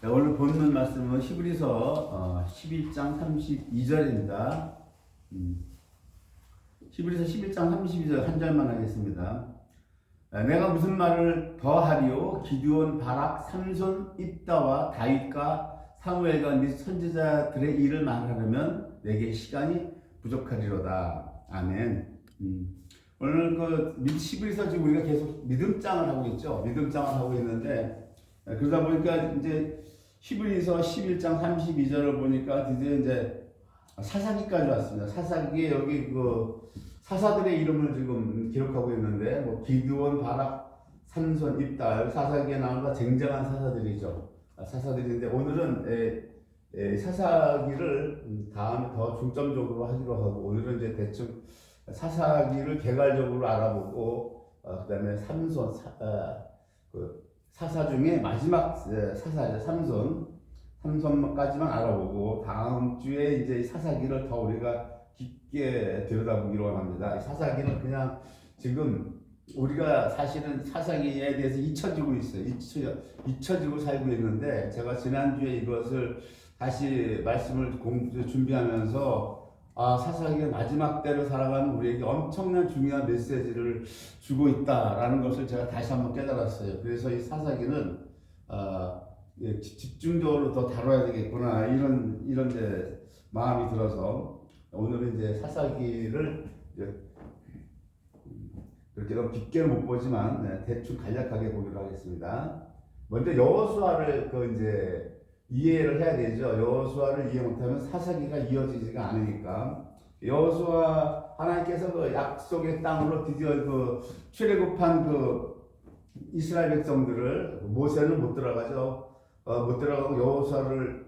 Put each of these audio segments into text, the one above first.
자, 오늘 본문 말씀은 히브리서 11장 32절입니다. 히브리서 11장 32절 한 절만 하겠습니다. 내가 무슨 말을 더하리요? 기드온, 바락, 삼손, 입다와 다윗과 사무엘과 및 선지자들의 일을 말하려면 내게 시간이 부족하리로다. 아멘. 오늘 그 히브리서 지금 우리가 계속 믿음장을 하고 있죠. 믿음장을 하고 있는데 그러다 보니까 이제 히브리서 11장 32절을 보니까 드디어 이제 사사기까지 왔습니다. 사사기에 여기 그 사사들의 이름을 지금 기록하고 있는데 뭐 기드온, 바락, 삼손, 입다, 여기 사사기에 나오는 쟁쟁한 사사들이죠. 사사들인데 오늘은 사사기를 다음에 더 중점적으로 하기로 하고 오늘은 이제 대충 사사기를 개괄적으로 알아보고 그다음에 삼손 사사 중에 마지막 사사죠. 삼손까지만 알아보고 다음 주에 이제 사사기를 더 우리가 깊게 들여다보기로 합니다. 사사기는 그냥 지금 우리가 사실은 사사기에 대해서 잊혀지고 있어요. 잊혀지고 살고 있는데 제가 지난주에 이것을 다시 말씀을 준비하면서 사사기의 마지막 때를 살아가는 우리에게 엄청난 중요한 메시지를 주고 있다라는 것을 제가 다시 한번 깨달았어요. 그래서 이 사사기는 집중적으로 더 다뤄야 되겠구나 이런 이제 마음이 들어서 오늘은 이제 사사기를 그렇게 너무 깊게는 못 보지만 대충 간략하게 보기로 하겠습니다. 먼저 여호수아를 이제 이해를 해야 되죠. 여호수아를 이해 못하면 사사기가 이어지지가 않으니까 여호수아 하나님께서 그 약속의 땅으로 드디어 그 출애굽한 그 이스라엘 백성들을 모세는 못 들어가죠. 못 들어가고 여호수아를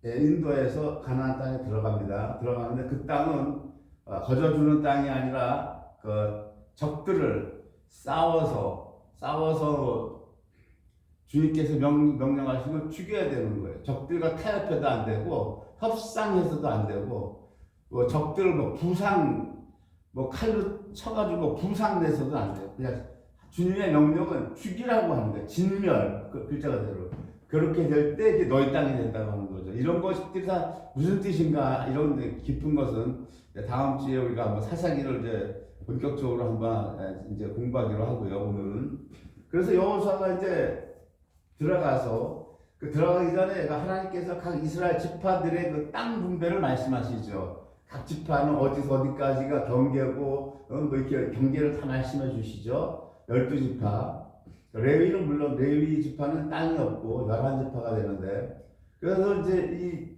인도해서 가나안 땅에 들어갑니다. 들어가는데 그 땅은 거저주는 땅이 아니라 그 적들을 싸워서 주님께서 명령하시고 죽여야 되는 거예요. 적들과 타협해도 안 되고 협상해서도 안 되고 적들을 부상 칼로 쳐가지고 부상 내서도 안 돼요. 그냥 주님의 명령은 죽이라고 하는 거예요. 진멸 그 글자가대로 그렇게 될 때 너희 땅이 된다고 하는 거죠. 이런 것들이 다 무슨 뜻인가 이런 깊은 것은 다음 주에 우리가 한번 사사기를 이제 본격적으로 한번 이제 공부하기로 하고요. 오늘은 그래서 여호수아가 이제 들어가서 들어가기 전에 하나님께서 각 이스라엘 지파들의 그 땅 분배를 말씀하시죠. 각 지파는 어디서 어디까지가 경계고 이렇게 경계를 다 말씀해 주시죠. 12지파. 레위는 물론 레위 지파는 땅이 없고 11지파가 되는데 그래서 이제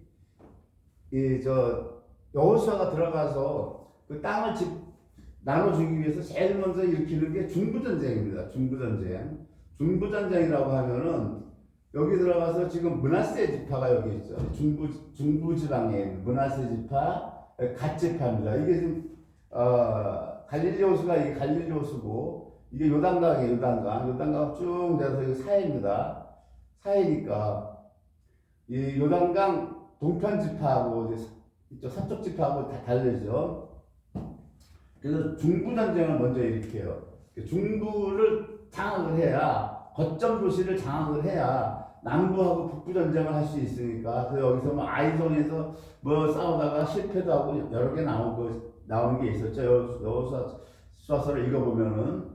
여호수아가 들어가서 그 땅을 나눠주기 위해서 제일 먼저 일으키는 게 중부전쟁입니다. 중부전쟁이라고 하면은 여기 들어가서 지금 므낫세 지파가 여기 있죠. 중부지방에 므낫세 지파, 갓 지파입니다. 이게 지금 갈릴리 호수가 이게 갈릴리 호수고 이게 요단강이에요. 요단강 쭉 내려서 이게 사해입니다. 사해니까 이 요단강 동편 지파하고 이쪽 서쪽 지파하고 다 다르죠. 그래서 중부전쟁을 먼저 일으켜요. 중부를 장악을 해야 거점 도시를 장악을 해야 남부하고 북부 전쟁을 할 수 있으니까 그래서 여기서 아이송에서 싸우다가 실패도 하고 여러 개 나온 게 있었죠. 여호수아서를 읽어보면은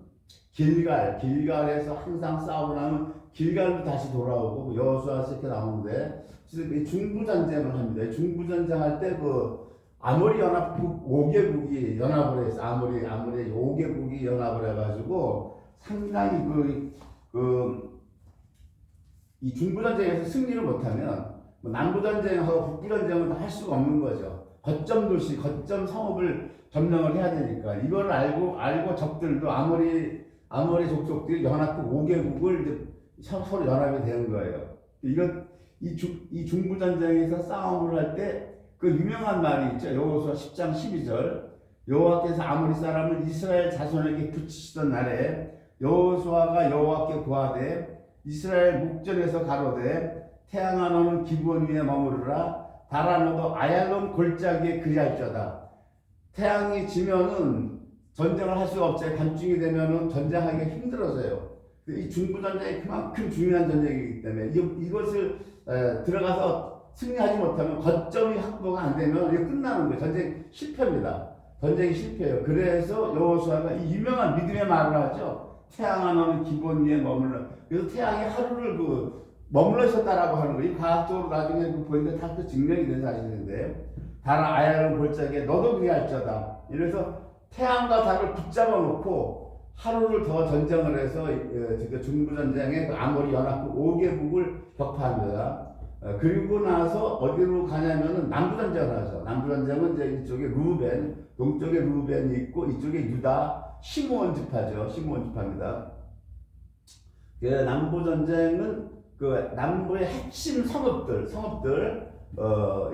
길갈에서 항상 싸우고 나면 길갈로 다시 돌아오고 여호수아서 이렇게 나오는데 중부 전쟁을 합니다. 중부 전쟁 할 때 아모리 연합국 5개국이 연합을 해서 아모리 5개국이 연합을 해가지고 상당히 이 중부전쟁에서 승리를 못하면 남부전쟁하고 북부전쟁은 할 수가 없는 거죠. 거점 도시, 거점 성읍을 점령을 해야 되니까 이걸 알고 적들도 아모리 족속들이 연합국 5개국을 이제 서로 연합이 되는 거예요. 이 중부전쟁에서 싸움을 할 때 그 유명한 말이 있죠. 여호수아 10장 12절 여호와께서 아모리 사람을 이스라엘 자손에게 붙이시던 날에 여호수아가 여호와께 구하되 이스라엘 목전에서 가로되 태양아 너는 기브온 위에 머무르라 달아 너도 아얄론 골짜기에 그리할지어다. 태양이 지면은 전쟁을 할 수가 없어요. 밤중이 되면은 전쟁하기가 힘들어져요. 이 중부전쟁이 그만큼 중요한 전쟁이기 때문에 이것을 들어가서 승리하지 못하면 거점이 확보가 안 되면 이거 끝나는 거예요. 전쟁 실패입니다. 전쟁이 실패예요. 그래서 여호수아가 이 유명한 믿음의 말을 하죠. 태양 하나는 기본 위에 머물러. 그래서 태양이 하루를 머물러 있었다라고 하는 거예요. 과학적으로 나중에 보니까 다 증명이 된 사실인데, 달 아야를 볼 적에 너도 그리할지어다. 이래서 태양과 달을 붙잡아 놓고 하루를 더 전쟁을 해서 중부전쟁에 그 아모리 연합국 5개국을 격파합니다. 그리고 나서 어디로 가냐면은 남부전쟁을 하죠. 남부전쟁은 이제 이쪽에 루벤, 동쪽에 루벤이 있고 이쪽에 유다, 시므온 지파죠. 시므온 지파입니다. 남부전쟁은 그 남부의 핵심 성읍들,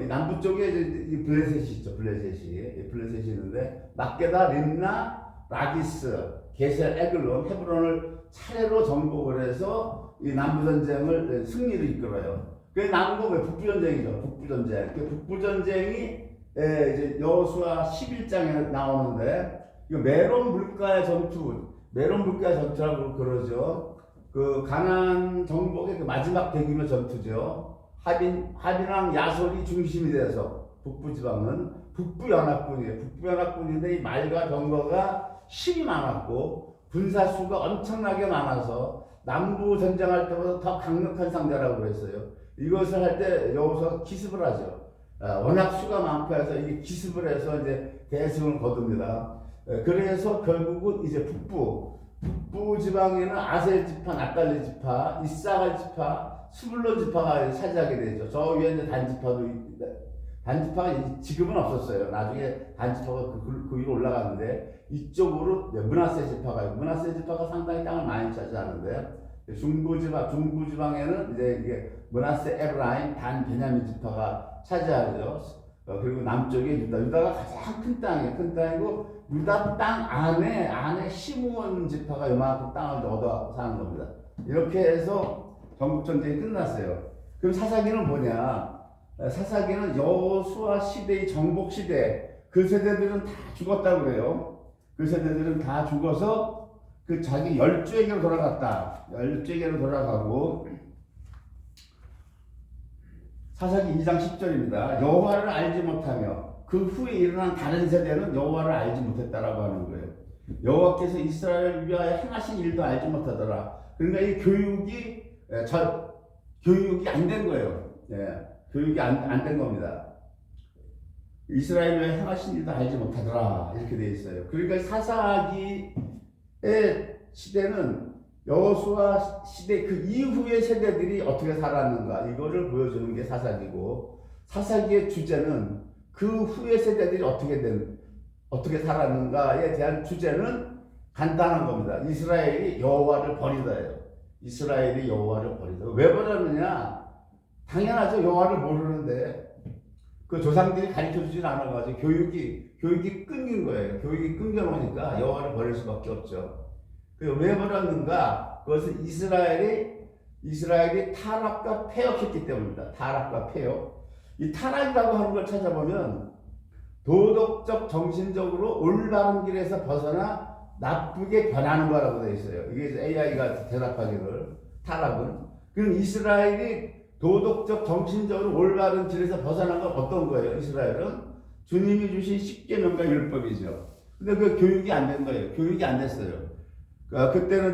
이 남부 쪽에 이 블레셋이 있죠. 블레셋이 있는데 막게다, 림나, 라기스, 게셀, 에글론, 헤브론을 차례로 정복을 해서 이 남부전쟁을 승리를 이끌어요. 그 남부가 북부전쟁이죠. 북부전쟁이 이제 여호수아 11장에 나오는데, 이거 메론 물가의 전투라고 그러죠. 그 가나안 정복의 그 마지막 대규모 전투죠. 하빈왕 야솔이 중심이 돼서 북부지방은 북부연합군이에요. 북부연합군인데 이 말과 병거가 실이 많았고 군사수가 엄청나게 많아서 남부 전쟁할 때보다 더 강력한 상대라고 그랬어요. 이것을 할 때 여호수아가 기습을 하죠. 워낙 수가 많고 해서 이게 기습을 해서 이제 대승을 거둡니다. 그래서 결국은 이제 북부 지방에는 아셀 지파, 납달리 지파, 이사갈 지파, 스불론 지파가 차지하게 되죠. 저 위에 이제 단지파가 지금은 없었어요. 나중에 단지파가 그 위로 올라갔는데 이쪽으로 므낫세 지파가 상당히 땅을 많이 차지하는데, 중부지방에는 이제 이게 므낫세, 에브라임, 단, 베냐민 지파가 차지하죠. 그리고 남쪽에 유다가 가장 큰 땅이고 유다 땅 안에 시므온 지파가 요만큼 땅을 얻어 사는 겁니다. 이렇게 해서 전국전쟁이 끝났어요. 그럼 사사기는 뭐냐? 사사기는 여호수아 시대의 정복 시대, 그 세대들은 다 죽었다고 그래요. 그 세대들은 다 죽어서 그 자기 열조에게로 돌아가고, 사사기 2장 10절입니다. 여호와를 알지 못하며 그 후에 일어난 다른 세대는 여호와를 알지 못했다라고 하는 거예요. 여호와께서 이스라엘을 위하여 행하신 일도 알지 못하더라. 그러니까 이 교육이 안 된 거예요. 교육이 안 된 겁니다. 이스라엘을 위하여 행하신 일도 알지 못하더라, 이렇게 되어 있어요. 그러니까 사사기의 시대는 여호수아 시대 그 이후의 세대들이 어떻게 살았는가, 이거를 보여주는 게 사사기고, 사사기의 주제는 그 후의 세대들이 어떻게 살았는가에 대한 주제는 간단한 겁니다. 이스라엘이 여호와를 버리다예요. 왜 버렸느냐? 당연하죠. 여호와를 모르는데 그 조상들이 가르쳐주진 않아가지고 교육이 끊긴 거예요. 교육이 끊겨놓으니까 여호와를 버릴 수밖에 없죠. 왜 버렸는가? 그것은 이스라엘이 타락과 패역했기 때문입니다. 타락과 패역. 이 타락이라고 하는 걸 찾아보면 도덕적, 정신적으로 올바른 길에서 벗어나 나쁘게 변하는 거라고 되어 있어요. 이게 AI가 대답하기를, 타락은. 그럼 이스라엘이 도덕적, 정신적으로 올바른 길에서 벗어난 건 어떤 거예요? 이스라엘은 주님이 주신 십계명과 율법이죠. 근데 그 교육이 안 된 거예요. 교육이 안 됐어요. 그때는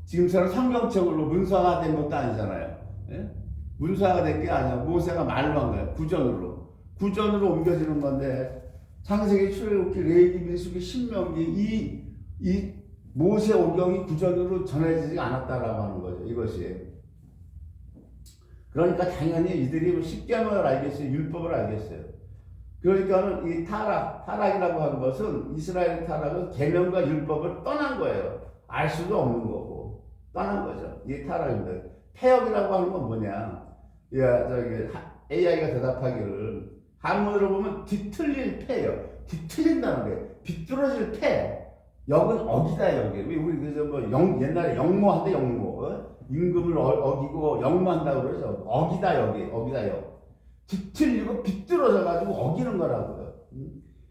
지금처럼 성경책으로 문서화된 것도 아니잖아요. 예? 문서화된 게 아니야. 모세가 말로 한 거예요. 구전으로 옮겨지는 건데, 창세기, 출애굽기, 레위기, 민수기, 신명기, 이 모세 오경이 구전으로 전해지지 않았다라고 하는 거죠. 이것이. 그러니까 당연히 이들이 십계명을 알겠어요. 율법을 알겠어요. 그러니까는 이 타락이라고 하는 것은, 이스라엘의 타락은 계명과 율법을 떠난 거예요. 알 수도 없는 거고 떠난 거죠. 이게 타락입니다. 패역이라고 하는 건 뭐냐? AI가 대답하기를, 한문으로 보면 뒤틀릴 패예요. 뒤틀린다는 게 비뚤어질 패. 역은 어기다, 역이. 우리 옛날에 역모한대, 역모. 임금을 어기고 역모한다고 그러죠. 어기다, 역. 뒤틀리고 비뚤어져 가지고 어기는 거라고요.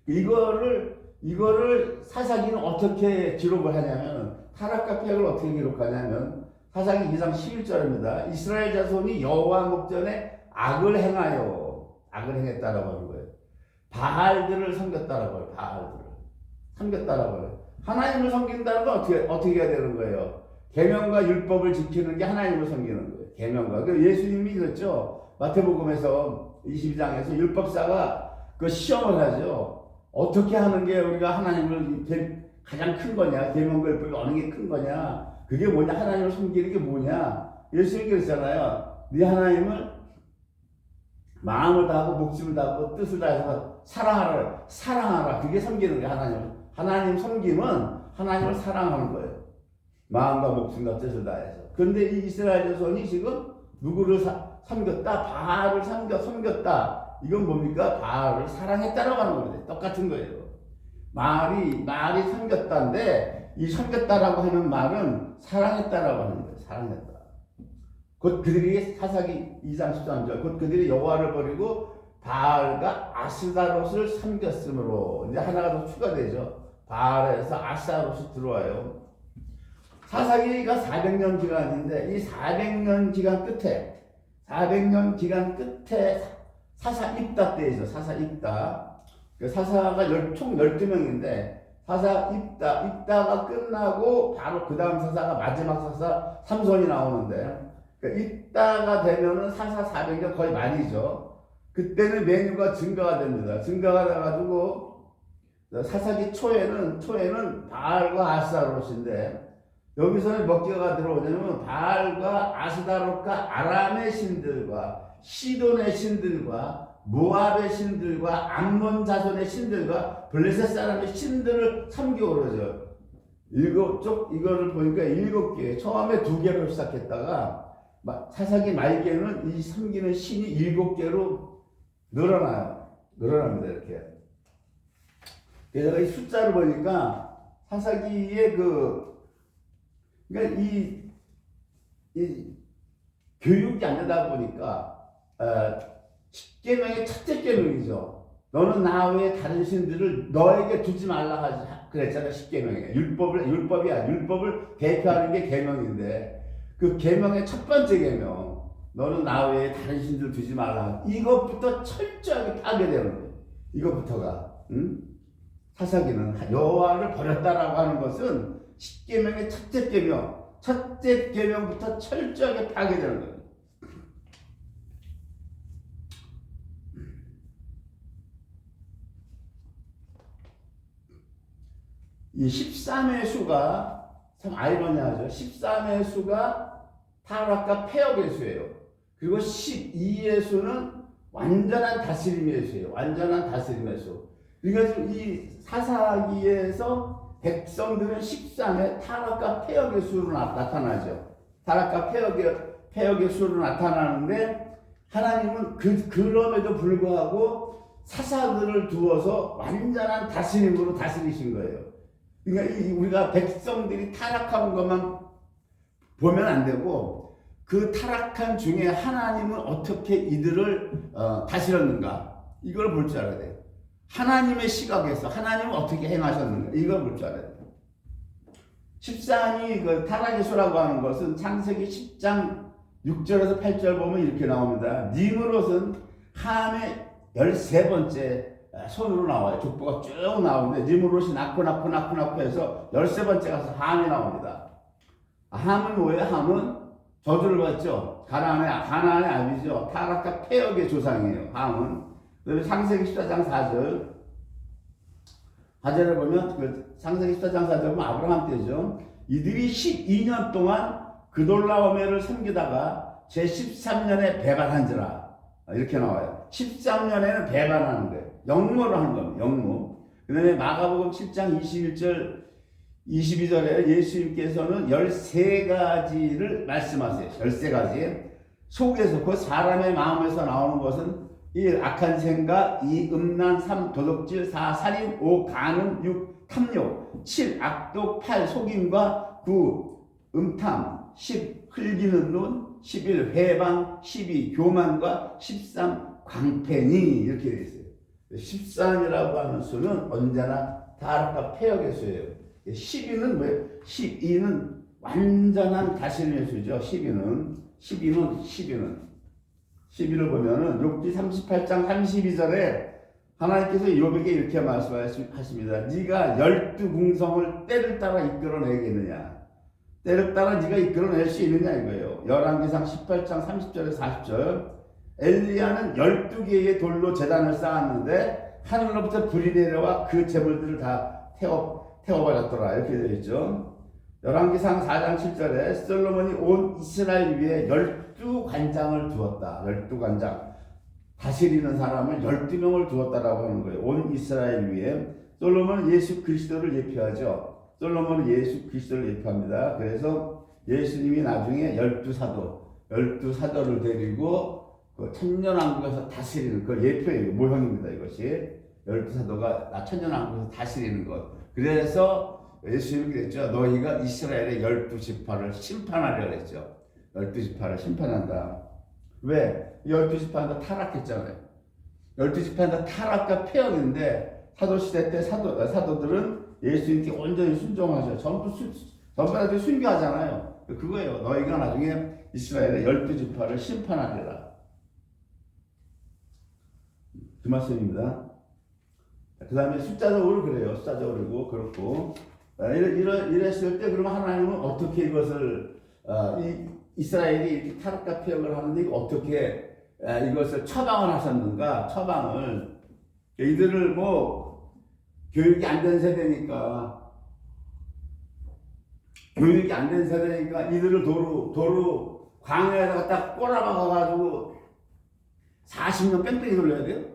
이거를 이거를 사사기는 어떻게 기록을 하냐면, 타락과 폐역을 어떻게 기록하냐면, 사사기 2장 11절입니다. 이스라엘 자손이 여호와 목전에 악을 행했다라고 하는 거예요. 바알들을 섬겼다라고 해요. 바알들을 섬겼다라고 해요. 하나님을 섬긴다는 건 어떻게 해야 되는 거예요? 계명과 율법을 지키는 게 하나님을 섬기는 거예요. 계명과. 그 예수님이 그랬죠. 마태복음에서 22장에서 율법사가 그 시험을 하죠. 어떻게 하는 게 우리가 하나님을 가장 큰 거냐? 계명과 율법이 어느 게 큰 거냐? 그게 뭐냐? 하나님을 섬기는 게 뭐냐? 예수님이 그랬잖아요. 네 하나님을 마음을 다하고 목숨을 다하고 뜻을 다해서 사랑하라. 그게 섬기는 거예요. 하나님 섬김은 하나님을 사랑하는 거예요. 마음과 목숨과 뜻을 다해서. 그런데 이 이스라엘 자손이 지금 누구를 섬겼다? 바알을 섬겼다. 이건 뭡니까? 바알을 사랑했다라고 하는 겁니다. 똑같은 거예요. 말이 섬겼다인데, 이 섬겼다라고 하는 말은 사랑했다라고 하는 거예요. 사랑했다. 곧 그들이 사사기 2장 13절, 곧 그들이 여호와를 버리고 바알과 아스다롯을 섬겼으므로, 이제 하나가 더 추가되죠. 바알에서 아스다롯이 들어와요. 사사기가 400년 기간인데, 이 400년 기간 끝에 사사 입다 때이죠. 사사 입다. 사사가 총 12명인데, 사사 입다가 끝나고 바로 그 다음 사사가 마지막 사사 삼손이 나오는데, 입다가 되면은 사사 400년 거의 말이죠. 그때는 메뉴가 증가가 됩니다. 증가가 돼가지고 사사기 초에는 바알과 아스다롯인데, 여기서는 몇 개가 들어오냐면 바알과 아스다롯과 아람의 신들과 시돈의 신들과 모압의 신들과 암몬 자손의 신들과 블레셋 사람의 신들을 섬기고 그러죠. 이거를 보니까 7개, 처음에 2개로 시작했다가 사사기 말기에는 이 섬기는 신이 7개로 늘어납니다. 이렇게. 그래서 이 숫자를 보니까 사사기의 그러니까 이 교육이 안 되다 보니까 10계명의 첫째 계명이죠. 너는 나 외에 다른 신들을 너에게 두지 말라 그랬잖아요. 10계명에 율법을 대표하는 게 계명인데, 그 계명의 첫 번째 계명, 너는 나 외에 다른 신들 두지 말라. 이것부터 철저하게 파괴되는 거예요. 이것부터가. 사사기는 여호와를 버렸다라고 하는 것은 10계명의 첫째 계명부터 철저하게 파괴되는 거예요. 이 13의 수가 참 아이러니하죠. 13의 수가 타락과 폐역의 수예요. 그리고 12의 수는 완전한 다스림의 수예요. 완전한 다스림의 수. 그러니까 이 사사기에서 백성들은 13의 타락과 폐역의 수로 나타나죠. 타락과 폐역의 수로 나타나는데, 하나님은 그럼에도 불구하고 사사들을 두어서 완전한 다스림으로 다스리신 거예요. 그러니까 우리가 백성들이 타락한 것만 보면 안 되고, 그 타락한 중에 하나님은 어떻게 이들을 다스렸는가, 이걸 볼 줄 알아야 돼요. 하나님의 시각에서 하나님은 어떻게 행하셨는가, 이걸 볼 줄 알아야 돼요. 13이 그 타락의 수라고 하는 것은 창세기 10장 6절에서 8절 보면 이렇게 나옵니다. 니므롯은 함의 13번째 손으로 나와요. 족보가 쭉 나오는데, 니므롯이 낳고 해서 13번째 가서 함이 나옵니다. 함은 뭐예요? 함은 저주를 받죠. 가나안의 아비죠. 타락과 폐역의 조상이에요. 함은. 그다음에 창세기 14장 4절을 보면, 창세기 14장 4절 보면 아브라함 때죠. 이들이 12년 동안 그돌라오메를 섬기다가 제 13년에 배반한지라, 이렇게 나와요. 13년에는 배반하는 거예요. 역무를 하는 겁니다. 역무. 그 다음에 마가복음 7장 21절 22절에 예수님께서는 13가지를 말씀하세요. 13가지. 속에서, 그 사람의 마음에서 나오는 것은 1. 악한 생각, 2. 음란, 3. 도둑질, 4. 살인, 5. 간음, 6. 탐욕, 7. 악독, 8. 속임과 9. 음탐, 10. 흘기는 눈, 11. 회방, 12. 교만과 13. 광패니, 이렇게 되어 있어요. 13이라고 하는 수는 언제나 타락과 폐역의 수예요. 12는 뭐예요? 12는 완전한 다스림의 수죠. 12를 보면은 욥기 38장 32절에 하나님께서 욥에게 이렇게 말씀하십니다. 네가 12궁성을 때를 따라 이끌어내겠느냐? 때를 따라 네가 이끌어낼 수 있느냐 이거예요. 열왕기상 18장 30절에 40절. 엘리야는 12개의 돌로 제단을 쌓았는데 하늘로부터 불이 내려와 그 재물들을 다 태워버렸더라. 이렇게 되어 있죠. 열왕기상 4장 7절에 솔로몬이 온 이스라엘 위에 12관장을 두었다. 12관장. 다스리는 사람을 12명을 두었다라고 하는 거예요. 온 이스라엘 위에. 솔로몬은 예수 그리스도를 예표하죠. 솔로몬은 예수 그리스도를 예표합니다. 그래서 예수님이 나중에 12사도를 데리고 그 천년왕국에서 다스리는 그 예표예요. 모형입니다. 이것이 12사도가 천년왕국에서 다스리는 것. 그래서 예수님이 그랬죠. 너희가 이스라엘의 12지파를 심판하려 그랬죠. 12지파를 심판한다. 왜? 12지파는 타락했잖아요. 12지파는 타락과 폐역인데 사도시대 때 사도들은 예수님께 온전히 순종하죠. 전부 다 순교하잖아요. 그거예요. 너희가 나중에 이스라엘의 12지파를 심판하리라. 그 말씀입니다. 그 다음에 숫자적으로 그래요. 숫자적으로 그렇고 이랬을 때 그러면 하나님은 어떻게 이것을 이스라엘이 이렇게 타락과 폐역을 하는데 어떻게 이것을 처방을 하셨는가? 처방을 이들을 교육이 안 된 세대니까 이들을 도로 광야에다가 딱 꼬라박아가지고 40년 뺑뺑이 돌려야 돼요.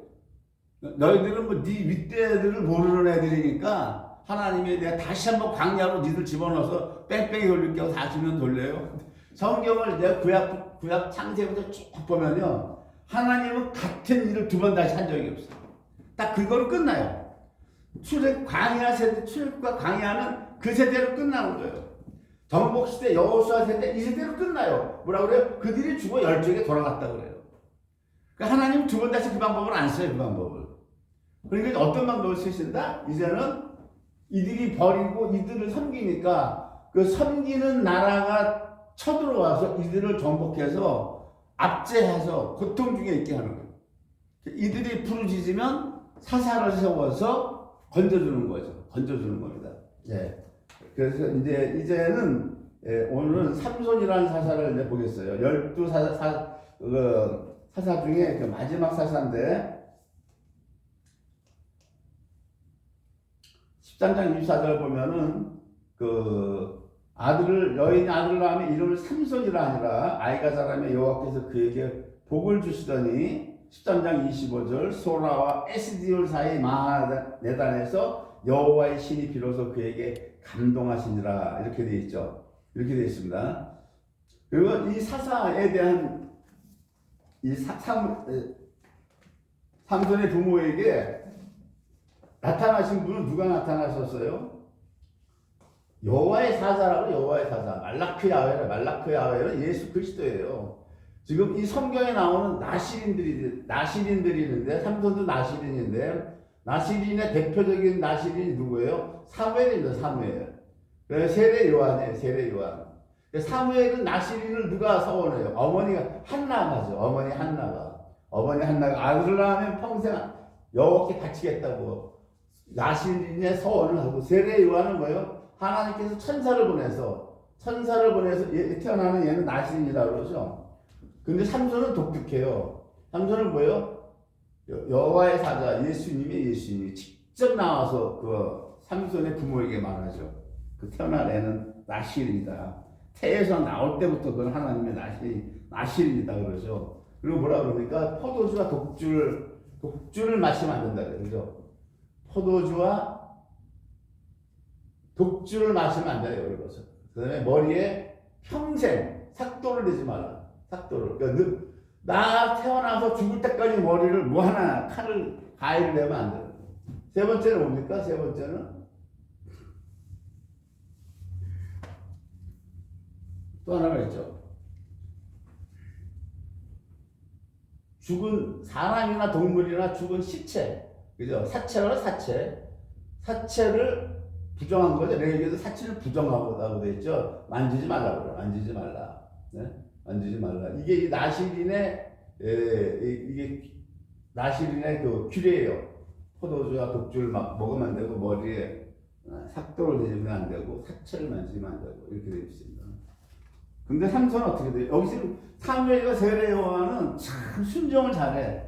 너희들은 네 윗대들을 모르는 애들이니까 하나님에 대해 다시 한번 광야로 니들 집어넣어서 뺑뺑이 돌릴게 하고 40년 돌려요. 성경을 내가 구약 창세부터 쭉 보면요, 하나님은 같은 일을 두 번 다시 한 적이 없어요. 딱 그거로 끝나요. 출애굽과 광야는 그 세대로 끝나는 거예요. 정복시대 여호수아 세대 이 세대로 끝나요. 뭐라 그래요? 그들이 죽어 열쪽에 돌아갔다 그래요. 그러니까 하나님은 두 번 다시 그 방법을 안 써요. 그 방법을. 그러니까 어떤 방법을 쓰신다? 이제는 이들이 버리고 이들을 섬기니까 그 섬기는 나라가 쳐들어와서 이들을 정복해서 압제해서 고통 중에 있게 하는 거예요. 이들이 부르짖으면 사사를 세워서 건져주는 거죠. 건져주는 겁니다. 예. 그래서 이제는 오늘은 삼손이라는 사사를 이제 보겠어요. 12사사 중에 그 마지막 사사인데 13장 24절 보면은 여인의 아들을 낳으면 이름을 삼손이라 아니라 아이가 자라면 여호와께서 그에게 복을 주시더니 13장 25절 소라와 에스디올 사이 마하네단에서 여호와의 신이 비로소 그에게 감동하시니라 이렇게 되어 있죠. 이렇게 되어 있습니다. 그리고 이 사사에 대한 삼손의 부모에게 나타나신 분은 누가 나타나셨어요? 여호와의 사자라고. 여호와의 사자 말라크 야훼는 예수 그리스도예요. 지금 이 성경에 나오는 나시린들이 있는데 삼손도 나시린인데 나시린의 대표적인 나시린이 누구예요? 사무엘입니다. 사무엘. 세례 요한이에요. 세례 요한. 사무엘은 나시린을 누가 서원해요? 어머니가 한나가죠. 어머니 한나가 아들을 낳으면 평생 여호와께 바치겠다고 나시린의 서원을 하고, 세례 요한은 뭐예요? 하나님께서 천사를 보내서 태어나는 얘는 나시린이라고 그러죠. 근데 삼손은 독특해요. 삼손은 뭐예요? 여호와의 사자 예수님이 직접 나와서 그 삼손의 부모에게 말하죠. 그 태어난 애는 나시린이다. 태에서 나올 때부터 그건 하나님의 나시린이다 그러죠. 그리고 뭐라 그러니까 포도주와 독주를 마시면 안 된다 그러죠. 포도주와 독주를 마시면 안 돼요. 이것은. 그 다음에 머리에 평생 삭도를 내지 말라. 삭도를. 그러니까 나 태어나서 죽을 때까지 머리를 가위를 내면 안 돼요. 세 번째는 뭡니까? 세 번째는 또 하나가 있죠. 죽은 사람이나 동물이나 죽은 시체, 그죠? 사체라 사체. 사체를 부정한 거죠. 레위기에도 사체를 부정하다고 돼 있죠. 만지지 말라고 그래요. 만지지 말라. 네? 만지지 말라. 이게 나실인의 이게 나실인의 그 규례예요. 포도주와 독주를 막 먹으면 안 되고 머리에 삭도를 대주면 안 되고 사체를 만지면 안 되고 이렇게 되어 있습니다. 근데 삼손은 어떻게 돼요? 여기 지금 사무엘과 세례 요한은 참 순종을 잘해.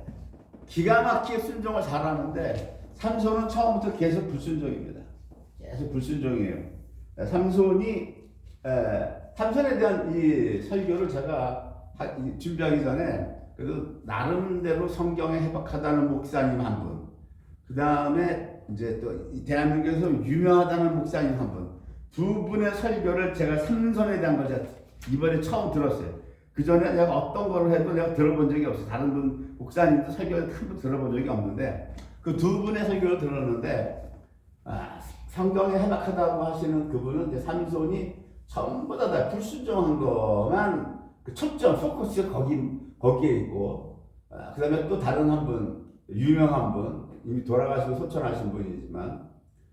기가 막히게 순종을 잘하는데 삼손은 처음부터 계속 불순종입니다. 계속 불순종이에요. 삼손에 대한 이 설교를 제가 준비하기 전에 그래도 나름대로 성경에 해박하다는 목사님 한 분, 그 다음에 이제 또 대한민국에서 유명하다는 목사님 한 분, 두 분의 설교를 제가 삼손에 대한 걸 제가 이번에 처음 들었어요. 그 전에 내가 어떤 걸 해도 내가 들어본 적이 없어요. 다른 분 목사님도 설교를 한 번 들어본 적이 없는데 그 두 분의 설교를 들었는데 성경에 해박하다고 하시는 그분은 이제 삼손이 전부 다 불순종한 것만 그 초점 포커스가 거기에 있고 그 다음에 또 다른 한 분 유명한 분 이미 돌아가시고 소천하신 분이지만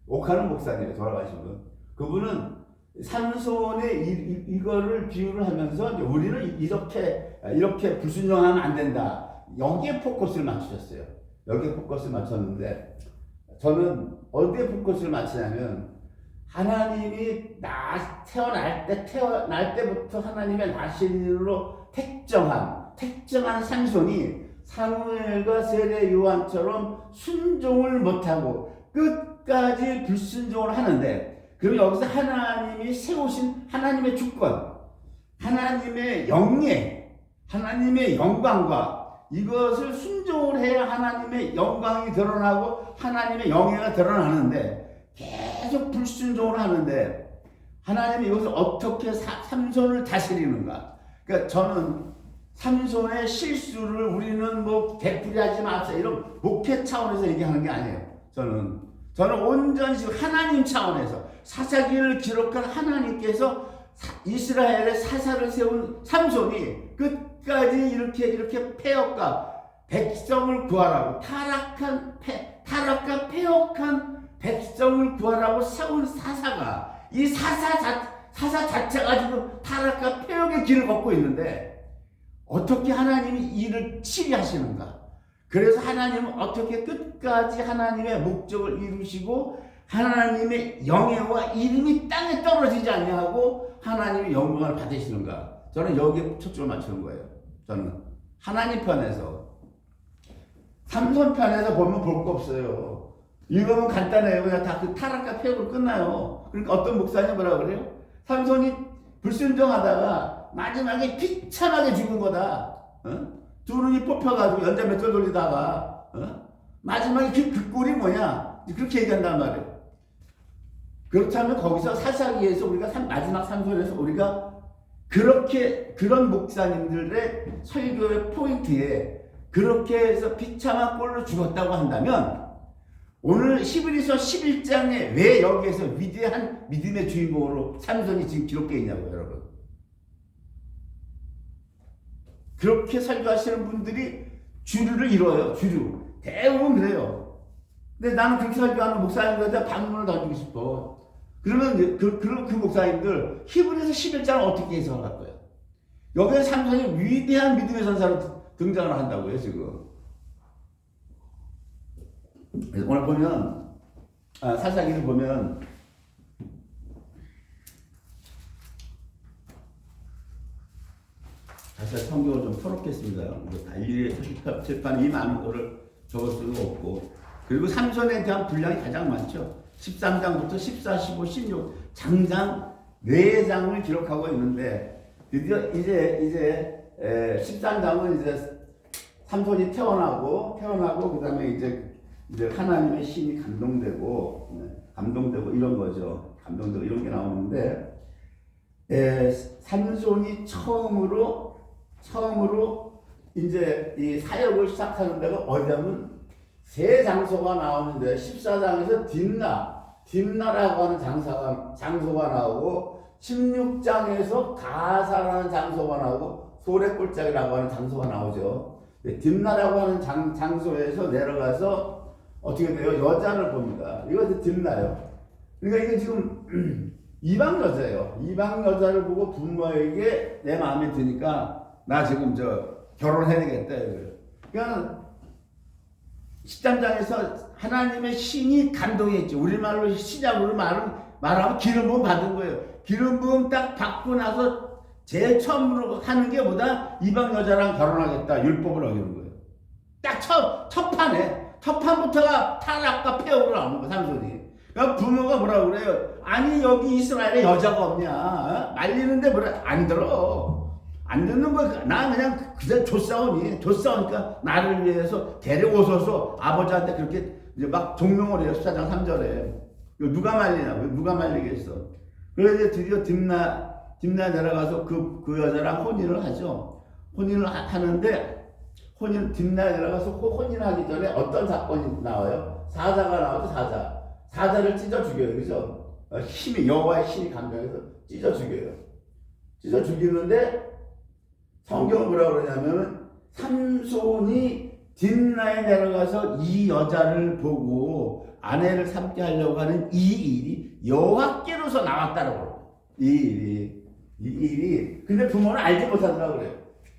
옥하는 목사님이 돌아가신 분 그분은 삼손의 이거를 비유를 하면서 이제 우리는 이렇게 불순종하면 안 된다. 여기에 포커스를 맞추셨어요. 여기에 포커스를 맞췄는데 저는 어디에 포커스를 맞추냐면 하나님이 태어날 때부터 하나님의 나신으로 택정한 삼손이 사무엘과 세례 요한처럼 순종을 못하고 끝까지 불순종을 하는데 그럼 여기서 하나님이 세우신 하나님의 주권, 하나님의 영예, 하나님의 영광과 이것을 순종을 해야 하나님의 영광이 드러나고 하나님의 영예가 드러나는데 계속 불순종을 하는데 하나님이 이것을 어떻게 삼손을 다스리는가? 그러니까 저는 삼손의 실수를 우리는 뭐 되풀이하지 마세요 이런 목회 차원에서 얘기하는 게 아니에요. 저는 온전히 하나님 차원에서 사사기를 기록한 하나님께서 이스라엘의 사사를 세운 삼손이 끝까지 이렇게 폐역과 백성을 구하라고 타락한 폐역한 백성을 구하라고 세운 사사가 이 사사 자체가 지금 타락과 폐역의 길을 걷고 있는데 어떻게 하나님이 이를 치리하시는가? 그래서 하나님은 어떻게 끝까지 하나님의 목적을 이루시고 하나님의 영예와 이름이 땅에 떨어지지 않냐고 하나님의 영광을 받으시는가? 저는 여기에 초점을 맞추는 거예요. 저는 하나님 편에서 삼손 편에서 보면 볼 거 없어요. 읽으면 간단해요. 그냥 다 그 타락과 폐역으로 끝나요. 그러니까 어떤 목사님 뭐라고 그래요? 삼손이 불순종하다가 마지막에 비참하게 죽은 거다. 두 눈이 뽑혀가지고 연자 몇 절 돌리다가 마지막에 그 꼴이 뭐냐? 그렇게 얘기한단 말이에요. 그렇다면 거기서 사사기에서 우리가 마지막 삼손에서 우리가 그런 목사님들의 설교의 포인트에 그렇게 해서 비참한 꼴로 죽었다고 한다면 오늘 히브리서 11장에 왜 여기에서 위대한 믿음의 주인공으로 삼손이 지금 기록되어 있냐고요, 여러분. 그렇게 설교하시는 분들이 주류를 이뤄요. 주류. 대부분 그래요. 근데 나는 그렇게 설교하는 목사님들한테 반문을 던지고 싶어. 그러면 그 목사님들 히브리서 11장을 어떻게 해석할 거예요? 여기에 삼손이 위대한 믿음의 선사로 등장을 한다고요, 지금. 그래서 오늘 보면 사사기를 보면 다시 성경을 좀 펴놓겠습니다. 일일이 칠판이 많은 거를 적을 수도 없고 그리고 삼손에 대한 분량이 가장 많죠. 13장부터 14, 15, 16 장장 4장을 기록하고 있는데 드디어 이제 13장은 이제 삼손이 태어나고 그 다음에 이제 하나님의 신이 감동되고 이런 거죠. 감동되고 이런 게 나오는데 삼손이 처음으로 이제 이 사역을 시작하는 데가 어디냐면 세 장소가 나오는데 14장에서 딥나라고 하는 장소가 나오고 16장에서 가사라는 장소가 나오고 소래골짜기라고 하는 장소가 나오죠. 딥나라고 하는 장소에서 내려가서 어떻게 돼요? 여자를 봅니다. 이거 딥나요? 그러니까 이게 지금 이방 여자예요. 이방 여자를 보고 부모에게 내 마음에 드니까 나 지금 결혼해야 되겠다. 그러니까 13장에서 하나님의 신이 감동했죠. 우리말로 신약으로 말하면 기름 부음 받은 거예요. 기름 부음 딱 받고 나서 제일 처음으로 하는 게 뭐다? 이방 여자랑 결혼하겠다. 율법을 어기는 거예요. 딱 첫 판에, 첫 판부터가 타락과 폐역으로 나오는 거예요, 삼손이. 그러니까 부모가 뭐라고 그래요? 아니, 여기 이스라엘에 여자가 없냐? 어? 말리는데 뭐라, 안 들어. 안 듣는 거야. 나 그냥 그냥 조싸우니까 나를 위해서 데려오소서 아버지한테 그렇게 이제 막 종명을 해요. 14장 3절에. 누가 말리냐고. 누가 말리겠어. 그래서 이제 드디어 딥나 내려가서 그 여자랑 혼인을 하죠. 혼인을 하는데, 딥나에 내려가서 혼인하기 전에 어떤 사건이 나와요? 사자가 나오죠, 사자. 사자를 찢어 죽여요. 그죠? 여호와의 힘이 감동해서 찢어 죽여요. 찢어 죽이는데, 성경은 뭐라 그러냐면, 삼손이 딥나에 내려가서 이 여자를 보고 아내를 삼게 하려고 하는 이 일이 여호와께로서 나왔다고 그래요. 이 일이. 근데 부모는 알지 못하더라고 그래요.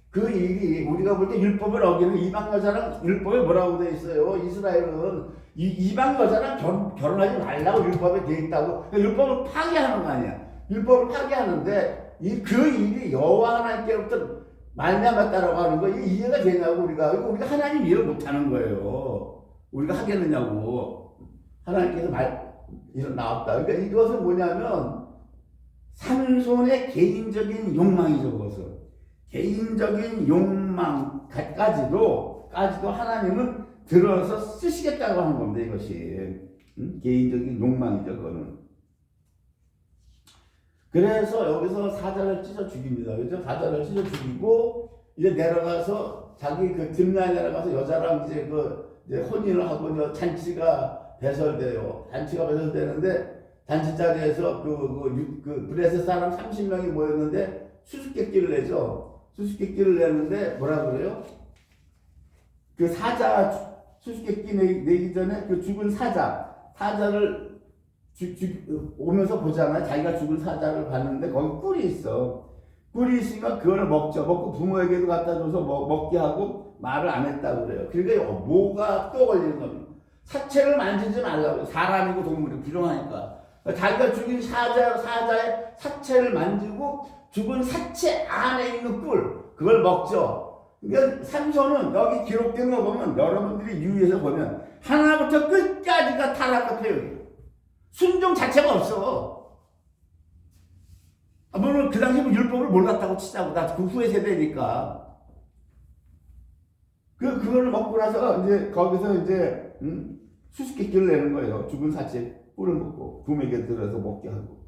그 일이 우리가 볼 때 율법을 어기는 이방 여자랑 율법에 뭐라고 되어 있어요? 이스라엘은 이방 여자랑 결혼하지 말라고 율법에 되어 있다고. 그러니까 율법을 파괴하는 거 아니야. 율법을 파괴하는데 그 일이 여호와 하나님께로부터 말미암았다라고 하는 거, 이게 이해가 되냐고. 우리가 하나님 이해를 못하는 거예요. 우리가 하겠느냐고. 하나님께서 나왔다. 그러니까 이것은 뭐냐면 삼손의 개인적인 욕망이죠. 그것은 개인적인 욕망까지도 하나님은 들어서 쓰시겠다고 하는 겁니다. 이것이 개인적인 욕망이죠. 그거는. 그래서 여기서 사자를 찢어 죽입니다. 그죠? 사자를 찢어 죽이고 이제 내려가서 자기 딥나에 내려가서 여자랑 이제 혼인을 하고 이제 잔치가 배설돼요. 잔치가 배설되는데 잔치 자리에서 브레셋 사람 30명이 모였는데 수수께끼를 내죠. 수수께끼를 내는데 뭐라 그래요? 그 사자 수수께끼 내기 전에 그 죽은 사자를 오면서 보잖아요. 자기가 죽은 사자를 봤는데 거기 꿀이 있어. 꿀이 있으니까 그걸 먹죠. 먹고 부모에게도 갖다 줘서 먹게 하고 말을 안 했다고 그래요. 그러니까 뭐가 또 걸리는 겁니다. 사체를 만지지 말라고. 사람이고 동물이 부정하니까. 자기가 죽인 사자의 사체를 만지고 죽은 사체 안에 있는 꿀, 그걸 먹죠. 그러니까 삼손은 여기 기록된 거 보면, 여러분들이 유의해서 보면 하나부터 끝까지가 타락과 폐역이에요. 순종 자체가 없어. 물론 그 당시 율법을 몰랐다고 치자고. 나 그 후의 세대니까. 그걸 먹고 나서 이제 거기서 이제 수수께끼를 내는 거예요. 죽은 사체 꿀을 먹고 부모에게 들어서 먹게 하고.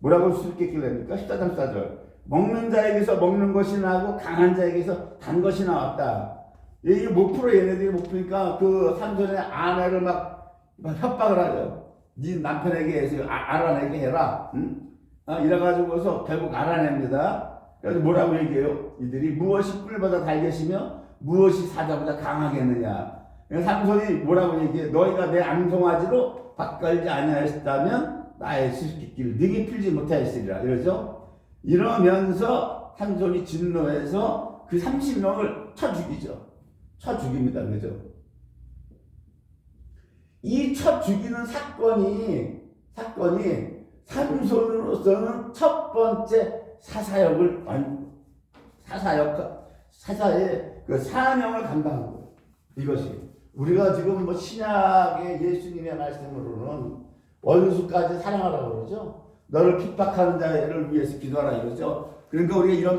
뭐라고 수수께끼를 냅니까? 14장 14절. 먹는 자에게서 먹는 것이 나고 강한 자에게서 단 것이 나왔다. 이게 못 풀어. 얘네들이 못 푸니까 그 삼손의 아내를 막 협박을 하죠. 네 남편에게 해서 알아내게 해라. 이래가지고서 결국 알아냅니다. 그래서 뭐라고 얘기해요? 이들이 무엇이 꿀보다 달get이며 무엇이 사자보다 강하겠느냐. 삼손이 뭐라고 얘기해? 너희가 내 암송아지로 바꿔지 아니하였다면 나의 수수께끼를 능히 풀지 못하였으리라. 이러죠. 이러면서 삼손이 진노해서 그 30명을 쳐 죽이죠. 쳐 죽입니다. 그죠? 이 쳐 죽이는 사건이 삼손으로서는 첫 번째 사사의 그 사명을 감당한 거예요. 이것이 우리가 지금 신약의 예수님의 말씀으로는 원수까지 사랑하라고 그러죠. 너를 핍박하는 자를 위해서 기도하라 이거죠. 그러니까 우리가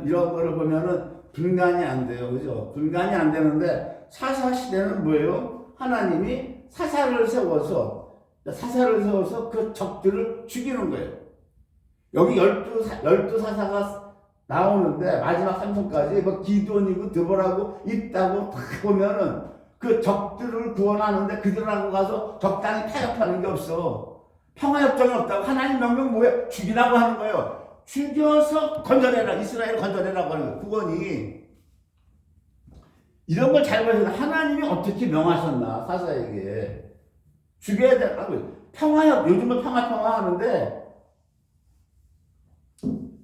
이런 거를 보면은 분간이 안 돼요. 그죠? 분간이 안 되는데 사사 시대는 뭐예요? 하나님이 사사를 세워서 그 적들을 죽이는 거예요. 여기 12 사사가 나오는데 마지막 삼손까지 기드온이고 드보라고 있다고 딱 보면은 그 적들을 구원하는데 그들하고 가서 적당히 타협하는 게 없어. 평화협정이 없다고. 하나님 명령 뭐예요? 죽이라고 하는 거예요. 죽여서 건져내라. 이스라엘 건져내라고 하는 거예요. 구원이. 이런 걸 잘 보셔야 돼. 하나님이 어떻게 명하셨나 사사에게 죽여야 돼. 평화야. 요즘은 평화 하는데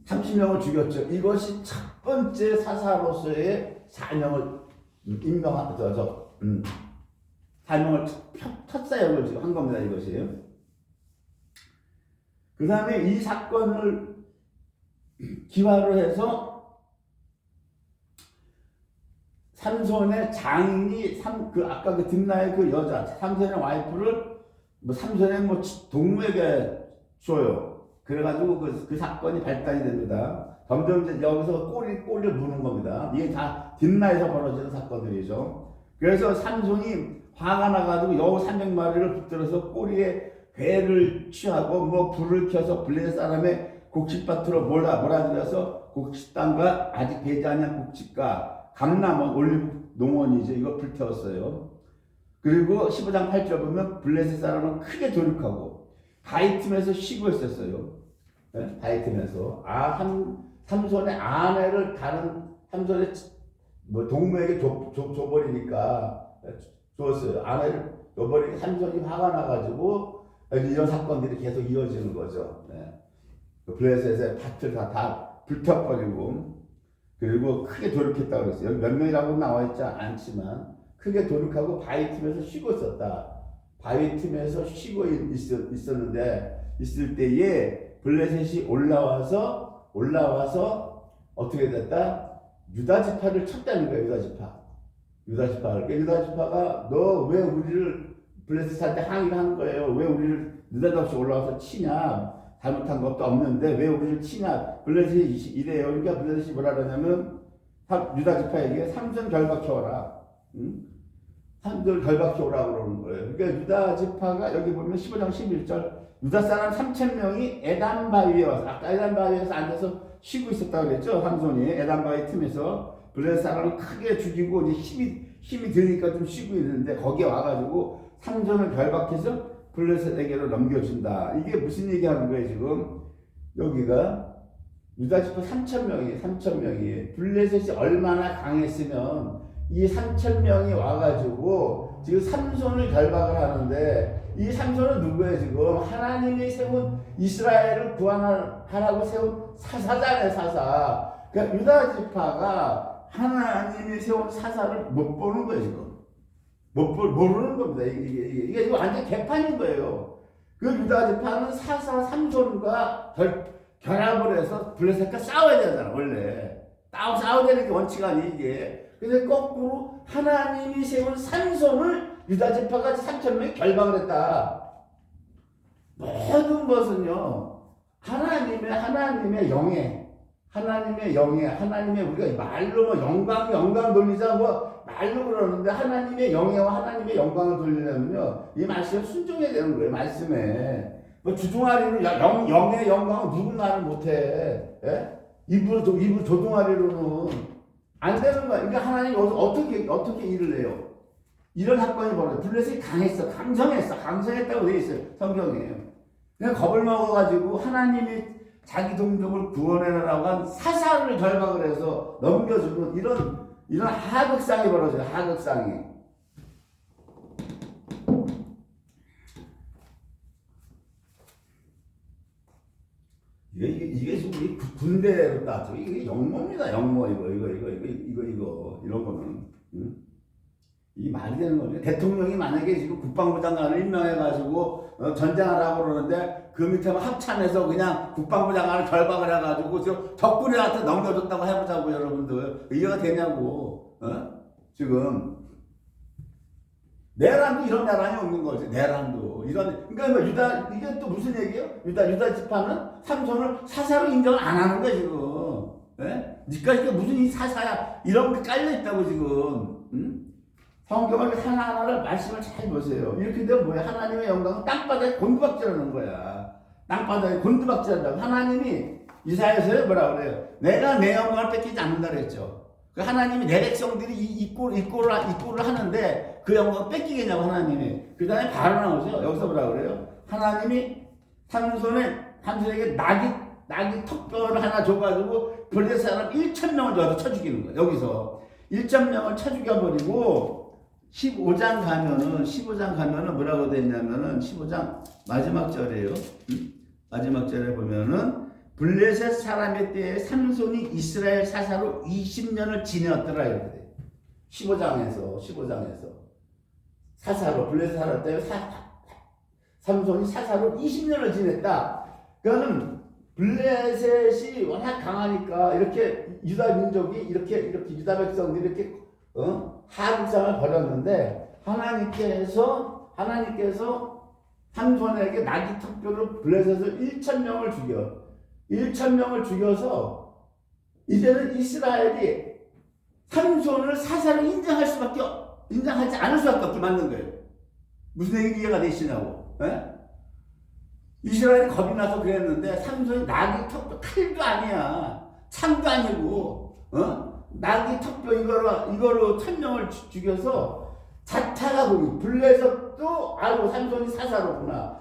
30명을 죽였죠. 이것이 첫 번째 사사로서의 사명을 임명한 사명을 첫 사역을 지금 한 겁니다. 이것이. 그 다음에 이 사건을 기화로 해서 삼손의 장인이 아까 그 딥나의 그 여자 삼손의 와이프를 삼손의 동무에게 줘요. 그래가지고 그 사건이 발단이 됩니다. 점점 이제 여기서 꼬리를 무는 겁니다. 이게 다 딥나에서 벌어지는 사건들이죠. 그래서 삼손이 화가 나가지고 여우 300마리를 붙들어서 꼬리에 배를 취하고 불을 켜서 블레셋 사람의 곡식밭으로 몰아들여서 곡식 땅과 아직 되지 않은 곡식과 감나무 올리브 농원이죠. 이거 불태웠어요. 그리고 15장 8절 보면 블레셋 사람은 크게 돌격하고 바위 틈에서 쉬고 있었어요. 네? 바위 틈에서 삼손의 아내를 다른 삼손의 동무에게 줘버리니까 줬어요. 아내를 줘버리니까 삼손이 화가 나가지고 이런 사건들이 계속 이어지는 거죠. 네. 블레셋의 밭을 다 불태워버리고 그리고 크게 돌격했다고 그랬어요. 여기 몇 명이라고 나와 있지 않지만 크게 돌격하고 바위 틈에서 쉬고 있었다. 바위 틈에서 쉬고 있었는데 있을 때에 블레셋이 올라와서 어떻게 됐다? 유다 지파를 쳤다는 거예요. 유다 지파가 너 왜 우리를 블레셋한테 항의를 한 거예요. 왜 우리를 느닷없이 올라와서 치냐? 잘못한 것도 없는데 왜 우리를 치냐? 블레셋이 이래요. 그러니까 블레셋이 뭐라 그러냐면 유다 지파에게 삼손 결박해오라. 응? 삼손 결박해오라 그러는 거예요. 그러니까 유다 지파가 여기 보면 15장 11절 유다 사람 3,000명이 에단 바위에 와서 아까 에단 바위에서 앉아서 쉬고 있었다고 그랬죠. 삼손이 에단 바위 틈에서 블레셋 사람을 크게 죽이고 이제 힘이 드니까 좀 쉬고 있는데 거기에 와가지고 삼손을 결박해서 블레셋에게로 넘겨준다. 이게 무슨 얘기하는 거예요 지금? 여기가 유다 지파 3,000명이 블레셋이 얼마나 강했으면 이 3,000명이 와가지고 지금 삼손을 결박을 하는데 이 삼손은 누구예요 지금? 하나님이 세운 이스라엘을 구원하라고 세운 사사잖아요. 사사. 그러니까 유다 지파가 하나님이 세운 사사를 못 보는 거예요 지금. 모르는 겁니다. 이게 완전 개판인 거예요. 그 유다 지파는 사사 삼손과 결합을 해서 블레셋과 싸워야 되잖아, 원래. 싸워야 되는 게 원칙 아니, 이게. 근데 거꾸로 하나님이 세운 삼손을 유다 지파가 3,000명이 결박을 했다. 모든 것은요, 하나님의 영에, 하나님의 우리가 말로 영광 돌리자 말로 그러는데 하나님의 영예와 하나님의 영광을 돌리려면요 이 말씀에 순종해야 되는 거예요. 말씀에 주둥아리로 영의 영광은 누군 말을 못해. 예? 입으로 조둥아리로는 안 되는 거야. 그러니까 하나님이 어떻게 일을 해요? 이런 사건이 벌어져. 블레셋이 강성했다고 되어 있어요. 성경에. 그냥 겁을 먹어가지고 하나님이 자기 동족을 구원해라라고 한 사사를 결박을 해서 넘겨주는 이런 하극상이 벌어져요. 하극상이. 이게 지금 군대로 따져. 이게 영모입니다. 영모 이거 이런 거는. 응? 이게 말이 되는 거죠. 대통령이 만약에 지금 국방부 장관을 임명해가지고 전쟁하라고 그러는데 그 밑에 합참해서 그냥 국방부 장관을 결박을 해가지고 지금 적군한테 넘겨줬다고 해보자고 여러분들 이해가 되냐고. 지금 내란도 이런 내란이 없는 거지. 내란도 그러니까 이게 또 무슨 얘기예요? 유다 지파는 삼손을 사사로 인정을 안 하는 거야 지금. 예? 그러니까 무슨 이 사사야 이런 게 깔려 있다고 지금. 응? 성경을 하나하나를 말씀을 잘 보세요. 이렇게 되면 뭐야? 하나님의 영광은 땅바닥에 곤두박질하는 거야. 땅바닥에 곤두박질한다고. 하나님이 이사야서에 뭐라 그래요? 내가 내 영광을 뺏기지 않는다 그랬죠. 그 하나님이 내 백성들이 이 꼴을 하는데 그 영광을 뺏기겠냐고 하나님이. 그 다음에 바로 나오죠. 여기서 뭐라 그래요? 하나님이 삼손에게 낙이 턱뼈를 하나 줘가지고 블레셋 사람 1,000명을 쳐 죽이는 거야. 여기서 1,000명을 쳐 죽여버리고 15장 가면은 뭐라고 되어 있냐면은 15장 마지막 절이에요. 마지막 절에 보면은 블레셋 사람의 때에 삼손이 이스라엘 사사로 20년을 지내었더라 이렇게 돼. 15장에서 사사로 블레셋 사람 때에 삼손이 사사로 20년을 지냈다. 그거는 블레셋이 워낙 강하니까 이렇게 유다 민족이 이렇게 유다 백성들이 이렇게 하극상을 벌였는데 하나님께서 삼손에게 나귀 턱뼈로 블레셋을 1,000명을 죽여. 1,000명을 죽여서 이제는 이스라엘이 삼손을 사사로 인정하지 않을 수밖에 없게 만든 거예요. 무슨 얘기 이해가 되시냐고. 에? 이스라엘이 겁이 나서 그랬는데 삼손이 나귀 턱뼈 칼도 아니야. 창도 아니고 나귀 턱뼈 이거로 1,000명을 죽여서 자타가 블레셋도 알고 삼손이 사사로구나.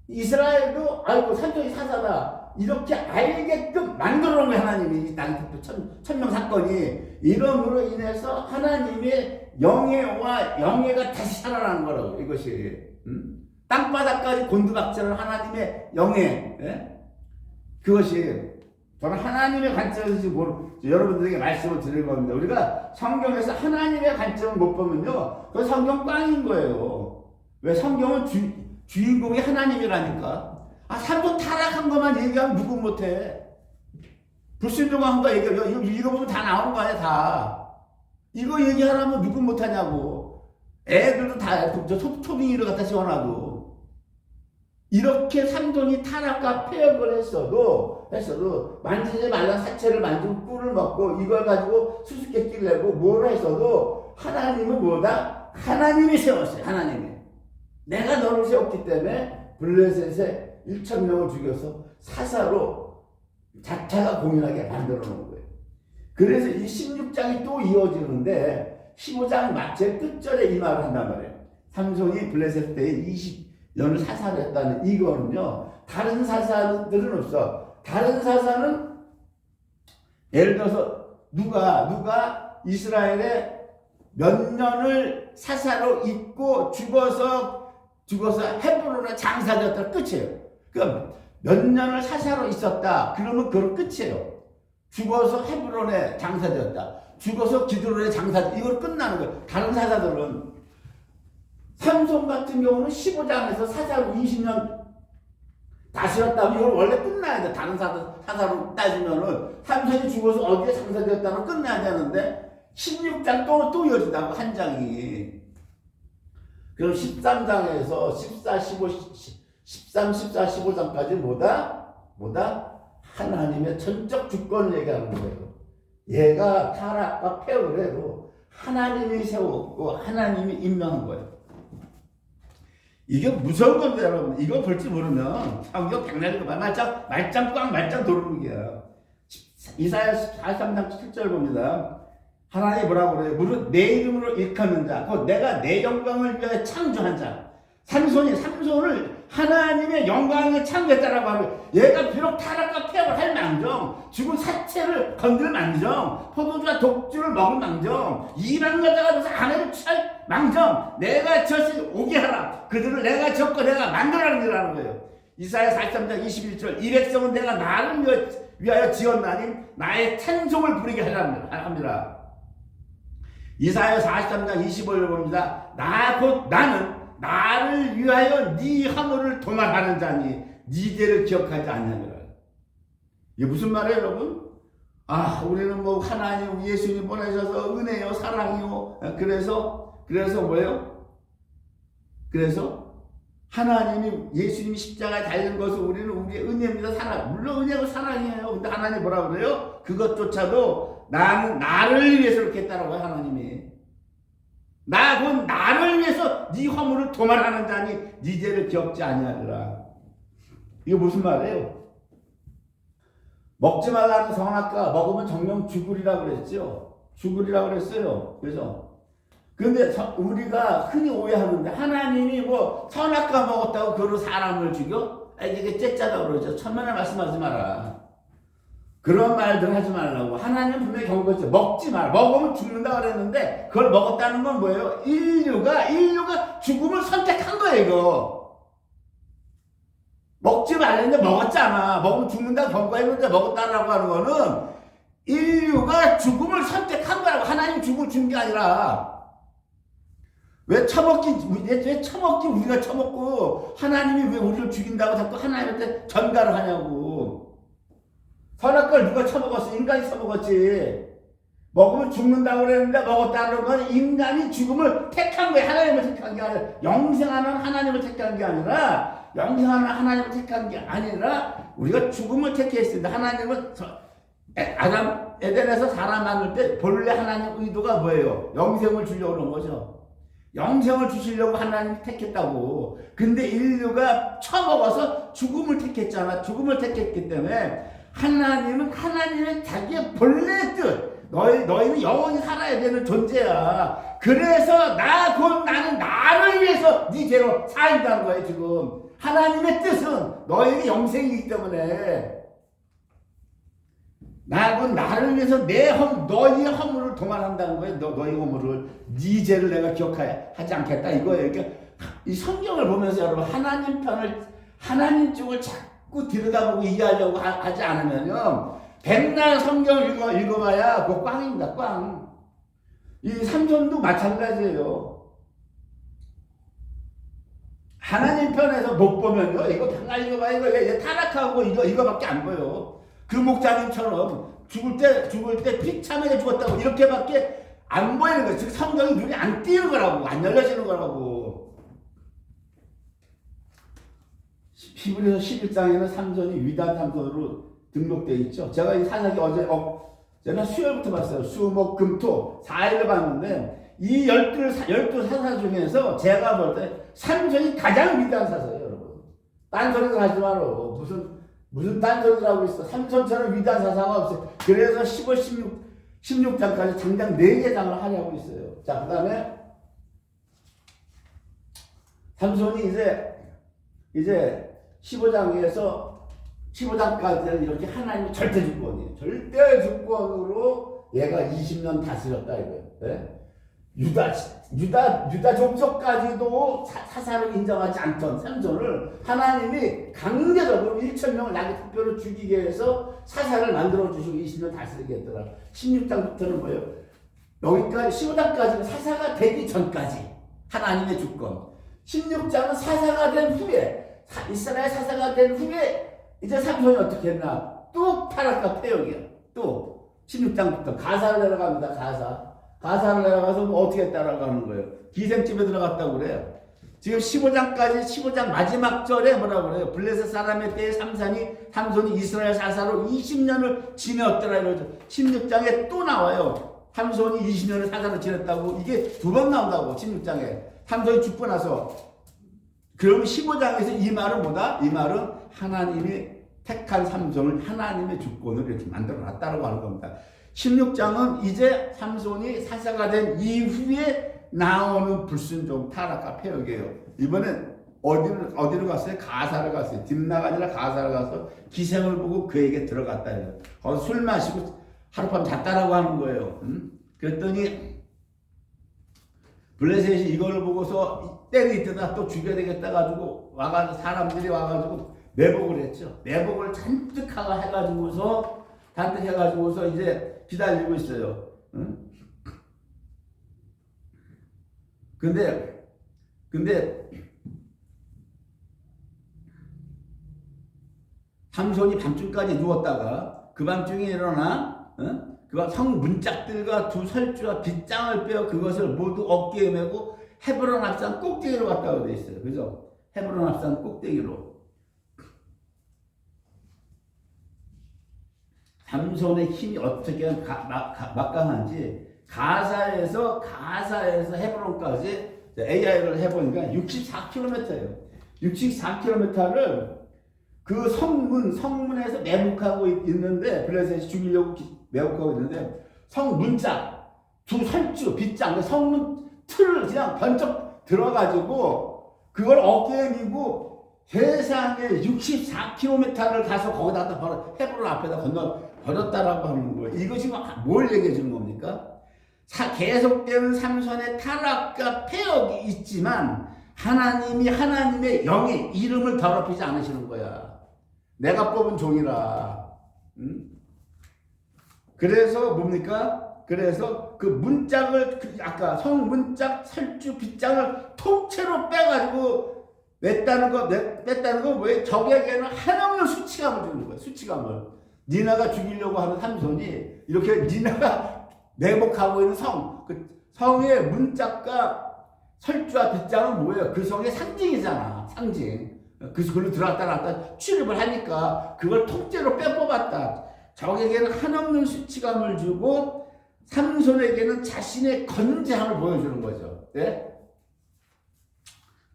이스라엘도 알고 삼손이 사사다. 이렇게 알게끔 만들어 놓은 거예요. 하나님이 나귀 턱뼈 1,000명 사건이 이름으로 인해서 하나님의 영예가 다시 살아나는 거라고. 이것이 땅바닥까지 곤두박질을 하나님의 영예. 예? 그것이 저는 하나님의 관점에서 지금 여러분들에게 말씀을 드릴 겁니다. 우리가 성경에서 하나님의 관점을 못 보면요, 그 성경 꽝인 거예요. 왜? 성경은 주인공이 하나님이라니까. 삼손 타락한 것만 얘기하면 누구 못해. 불순종한 거 얘기하면 이거 보면 다 나오는 거 아니야, 다. 이거 얘기하라면 누구 못하냐고. 애들도 다 초딩이를 갖다 지원하고. 이렇게 삼손이 타락과 폐역을 했어도 만지지 말라 사체를 만지고 꿀을 먹고 이걸 가지고 수수께끼를 내고 뭘 했어도 하나님은 뭐다? 하나님이 세웠어요. 하나님이. 내가 너를 세웠기 때문에 블레셋에 1,000명을 죽여서 사사로 자타가 공인하게 만들어 놓은 거예요. 그래서 이 16장이 또 이어지는데 15장 제일 끝절에 이 말을 한단 말이에요. 삼손이 블레셋 때에 20년을 사사를 했다는 이거는요, 다른 사사들은 없어. 다른 사사는 예를 들어서 누가 이스라엘에 몇 년을 사사로 있고 죽어서 헤브론에 장사되었다 끝이에요. 그러니까 몇 년을 사사로 있었다 그러면 그건 끝이에요. 죽어서 헤브론에 장사되었다, 죽어서 기드론에 장사되었다, 이걸 끝나는 거예요. 다른 사사들은 삼손 같은 경우는 15장에서 사사로 20년 다스렸다면 이걸 원래 끝나야 돼. 다른 사사로 따지면은 삼손이 죽어서 어디에 장사되었다면 끝나야 되는데 16장 또 이어진다고 한 장이. 그럼 13장에서 14, 15장까지 뭐다? 하나님의 전적 주권을 얘기하는 거예요. 얘가 타락과 폐역을 해도 하나님이 세웠고 하나님이 임명한 거예요. 이게 무서운 건데 여러분, 이거 볼 줄 모르면 성경 백날이 말짱 도루묵이야. 이사야 43장 7절 봅니다. 하나님이 뭐라고 그래요? 무릇 내 이름으로 일컫는 자, 곧 내가 내 영광을 위하여 창조한 자. 삼손을 하나님의 영광에 창조했다라고 하면, 얘가 비록 타락과 폐역을 할 망정, 죽은 사체를 건들 망정, 포도주와 독주를 먹을 망정, 이방 여자가 돼서 아내를 취할 망정, 내가 저시 오게 하라. 그들을 내가 적고 내가 만들어라는 거예요. 이사야 43장 21절, 이 백성은 내가 나를 위하여 지었나니 나의 찬송을 부르게 하랍니다. 이사야 43장 25절 봅니다. 나는 나를 위하여 네 허물을 도말하는 자니 네 죄를 기억하지 않느니라. 이게 무슨 말이에요, 여러분? 우리는 뭐 하나님 예수님 보내셔서 은혜요 사랑이요. 그래서 뭐예요? 그래서 하나님이 예수님이 십자가에 달린 것은 우리는 우리의 은혜입니다. 사랑. 물론 은혜고 사랑이에요. 근데 하나님 뭐라 그래요? 그것조차도 나를 위해서 그렇게 했다라고 해요, 하나님이. 곧 나를 위해서 네 허물을 도말하는 자니 네 죄를 기억지 아니하리라. 이거 무슨 말이에요? 먹지 말라는 선악과 먹으면 정령 죽으리라고 그랬죠. 죽으리라고 그랬어요. 그죠? 근데 우리가 흔히 오해하는데, 하나님이 뭐 선악과 먹었다고 그로 사람을 죽여? 이게 째짜다 그러죠. 천만에 말씀하지 마라. 그런 말들 하지 말라고. 하나님 분명히 경고했죠. 먹지 말. 먹으면 죽는다 그랬는데 그걸 먹었다는 건 뭐예요? 인류가 죽음을 선택한 거예요. 이거. 먹지 말랬는데 먹었잖아. 먹으면 죽는다 경고했는데 먹었다라고 하는 거는 인류가 죽음을 선택한 거라고. 하나님 죽음을 준 게 아니라. 왜 처먹기 우리가 처먹고 하나님이 왜 우리를 죽인다고 자꾸 하나님한테 전가를 하냐고. 선악과를 누가 처먹었어? 인간이 처먹었지. 먹으면 죽는다고 그랬는데 먹었다는 건 인간이 죽음을 택한 거야. 하나님을 택한 게 아니라 영생하는 하나님을 택한 게 아니라 영생하는 하나님을 택한 게 아니라 우리가 죽음을 택했습니다. 하나님은 에덴에서 사람 만들 때 본래 하나님 의도가 뭐예요? 영생을 주려고 그런 거죠. 영생을 주시려고 하나님이 택했다고. 근데 인류가 처먹어서 죽음을 택했잖아. 죽음을 택했기 때문에 하나님은 하나님의 자기의 본래의 뜻. 너희는 영원히 살아야 되는 존재야. 그래서 나는 나를 위해서 네 죄로 살인다는 거예요. 지금 하나님의 뜻은 너희는 영생이기 때문에 나를 위해서 너희의 허물을 도말한다는 거예요. 너희 허물을, 네 죄를 내가 기억하지 않겠다 이거예요. 그러니까 이 성경을 보면서 여러분 하나님 쪽을 자꾸 들여다보고 이해하려고 하지 않으면요, 백날 성경을 읽어봐야 그거 꽝입니다. 꽝. 이 삼손도 마찬가지예요. 하나님 편에서 못 보면요, 이거 백날 읽어봐야 이거 타락하고 이거밖에 안 보여. 그 목사님처럼 죽을 때 비참하게 죽었다고 이렇게밖에 안 보이는 거예요. 즉 성경이 눈에 안 띄는 거라고, 안 열려지는 거라고. 히브리서 11장에는 삼손이 위대한 삼손으로 등록되어 있죠. 제가 이 사사기 제가 수요일부터 봤어요. 수, 목, 금, 토 4일을 봤는데 이 12 사사 중에서 제가 볼 때 삼손이 가장 위대한 사사예요, 여러분. 딴 소리도 하지 마라. 무슨 딴소리를 하고 있어. 삼손처럼 위대한 사사가 없어요. 그래서 15, 16장까지 장장 4개 장을 할애하고 있어요. 자, 그 다음에 삼손이 이제 15장까지는 이렇게 하나님의 절대 주권이에요. 절대 주권으로 얘가 20년 다스렸다 이거예요. 네? 유다 족속까지도 사사를 인정하지 않던 삼손을 하나님이 강제적으로 1,000명을 나게 특별히 죽이게 해서 사사를 만들어 주시고 20년 다스리게 했더라. 16장부터는 뭐예요? 여기까지 15장까지는 사사가 되기 전까지 하나님의 주권. 16장은 사사가 된 후에, 이스라엘 사사가 된 후에 이제 삼손이 어떻게 했나? 또 타락과 폐역이야. 또 16장부터 가사를 내려갑니다. 가사를 내려가서 뭐 어떻게 따라가는 거예요? 기생집에 들어갔다고 그래요. 지금 15장 마지막 절에 뭐라고 그래요? 블레셋 사람의 때에 삼손이 이스라엘 사사로 20년을 지냈더라 이러죠. 16장에 또 나와요. 삼손이 20년을 사사로 지냈다고. 이게 2번 나온다고. 16장에 삼손이 죽고 나서. 그럼 15장에서 이 말은 뭐다? 이 말은 하나님이 택한 삼손을 하나님의 주권을 이렇게 만들어 놨다고 하는 겁니다. 16장은 이제 삼손이 사사가 된 이후에 나오는 불순종, 타락과 폐역이에요. 이번엔 어디로 갔어요? 가사를 갔어요. 딥나가 아니라 가사를 가서 기생을 보고 그에게 들어갔다 해요. 거기서 술 마시고 하룻밤 잤다라고 하는 거예요. 그랬더니 블레셋이 이걸 보고서 때리 있다가 또 죽여야 되겠다 가지고 사람들이 와가지고 매복을 했죠. 매복을 잔뜩 해가지고서 이제 기다리고 있어요. 응? 근데 삼손이 밤중까지 누웠다가 그 밤중에 일어나, 응? 그 성 문짝들과 두 설주와 빗장을 빼어 그것을 모두 어깨에 메고 헤브론 앞산 꼭대기로 갔다고 돼 있어요. 그죠? 헤브론 앞산 꼭대기로. 삼손의 힘이 어떻게 막강한지 가사에서 헤브론까지 AI를 해보니까 64km예요. 64km를 그 성문에서 매복하고 있는데, 블레셋이 죽이려고 매복하고 있는데, 성문짝, 두 설주, 빗장, 성문 틀을 그냥 번쩍 들어가지고 그걸 어깨에 미고 세상에 64km를 가서 거기다 바로 헤브론 앞에다 버렸다라고 하는 거예요. 이거 지금 뭘 얘기해 주는 겁니까? 계속되는 삼손의 타락과 폐역이 있지만 하나님이 하나님의 영의 이름을 더럽히지 않으시는 거야. 내가 뽑은 종이라. 응? 그래서 뭡니까? 그래서 그 문짝을 아까 성문짝, 설주, 빗장을 통째로 빼가지고 뺐다는 거 뭐예요? 적에게는 한없는 수치감을 주는 거예요. 수치감을. 니나가 죽이려고 하는 삼손이 이렇게 니나가 매복하고 있는 그 성의 문짝과 설주와 빗장은 뭐예요? 그 성의 상징이잖아. 상징. 그걸로 들어갔다 나왔다 출입을 하니까 그걸 통째로 빼뽑았다. 적에게는 한없는 수치감을 주고 삼손에게는 자신의 건재함을 보여주는 거죠. 네?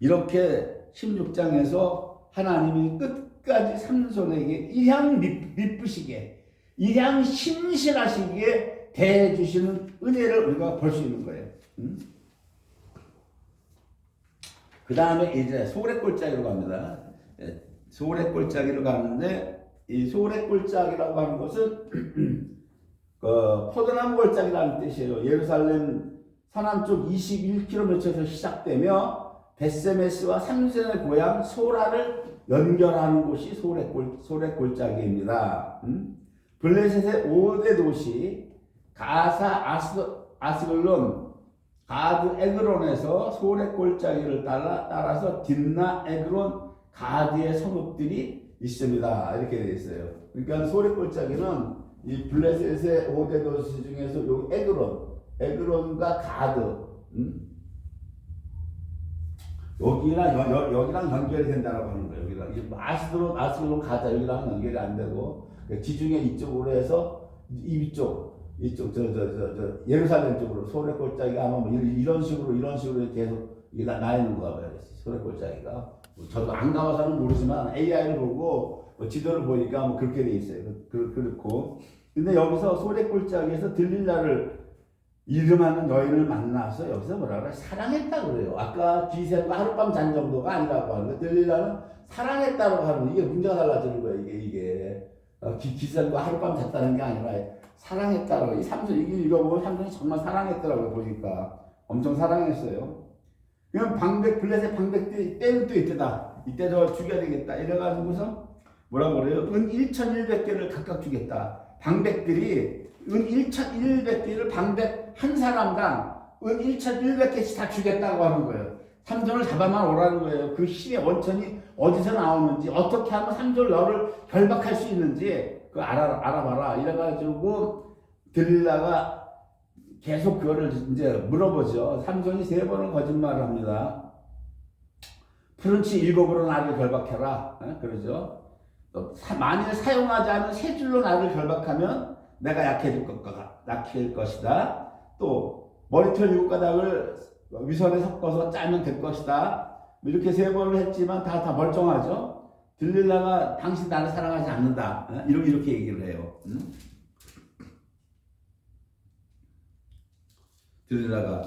이렇게 16장에서 하나님이 끝까지 삼손에게 이향 미쁘시게 이향 신실하시기에 대해주시는 은혜를 우리가 볼 수 있는 거예요. 그 다음에 이제 소래골짜기로 갑니다. 소래골짜기로 가는데 이 소래골짜기라고 하는 것은 포도나무 골짜기라는 뜻이에요. 예루살렘 서남쪽 21km에서 시작되며 벳세메스와 삼손의 고향 소라를 연결하는 곳이 소래골짜기입니다. 블레셋의 5대 도시 가사, 아스글론, 가드, 에그론에서 소래골짜기를 따라서 딥나, 에그론, 가드의 성읍들이 있습니다. 이렇게 되어 있어요. 그러니까 소래골짜기는 이 블레셋의 5대 도시 중에서 여기 에그론과 가드, 여기랑 연결이 된다고 하는 거예요. 여기랑 아스글론 가자 여기랑 연결이 안 되고 지중해 이쪽으로 해서 이쪽 예루살렘 쪽으로 소래골짜기가 아마 뭐 이런 식으로 계속 이게 나 있는 거야 봐요. 소래골짜기가 저도 안 가봐서는 모르지만 AI를 보고 지도를 보니까 뭐 그렇게 돼 있어요. 그렇고 근데 여기서 소래골짜기에서 들릴라를 이름하는 여인을 만나서 여기서 뭐라 그래? 사랑했다 그래요. 아까 기생과 하룻밤 잔 정도가 아니라고 하는 거예요. 들릴라는 사랑했다고 하는 이게 문제가 달라지는 거예요. 이게 기생과 하룻밤 잤다는 게 아니라 사랑했다라고. 이 삼손 이게 읽어보면 삼손이 정말 사랑했더라고요. 보니까 엄청 사랑했어요. 그럼 블레셋 방백들이 때는 또 이때다. 이때 저 죽여야 되겠다. 이래가지고서 뭐라 그래요? 은 1,100개를 각각 주겠다. 방백들이 은 1,100개를 방백 한 사람당 은 1,100개씩 다 주겠다고 하는 거예요. 삼손을 잡아만 오라는 거예요. 그 힘의 원천이 어디서 나오는지, 어떻게 하면 삼손 너를 결박할 수 있는지 그거 알아봐라. 이래가지고 들릴라가 계속 그거를 이제 물어보죠. 삼손이 3번을 거짓말을 합니다. 푸른치 7으로 나를 결박해라. 그러죠. 만일 사용하지 않은 3줄로 나를 결박하면 내가 약해질 것이다. 또 머리털 7가닥을 위선에 섞어서 짜면 될 것이다. 이렇게 3번을 했지만 다 멀쩡하죠. 들릴라가 당신 나를 사랑하지 않는다. 이렇게 얘기를 해요. 들릴라가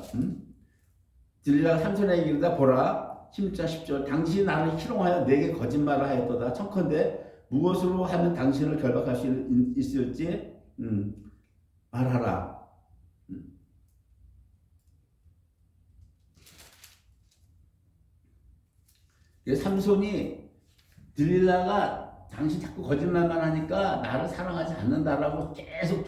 삼손에게 이르다 보라 16절 10절 당신이 나를 희롱하여 내게 거짓말을 하였도다. 청컨대 무엇으로 하면 당신을 결박할 수 있을지 말하라. 삼손이 들릴라가 당신 자꾸 거짓말만 하니까 나를 사랑하지 않는다라고 계속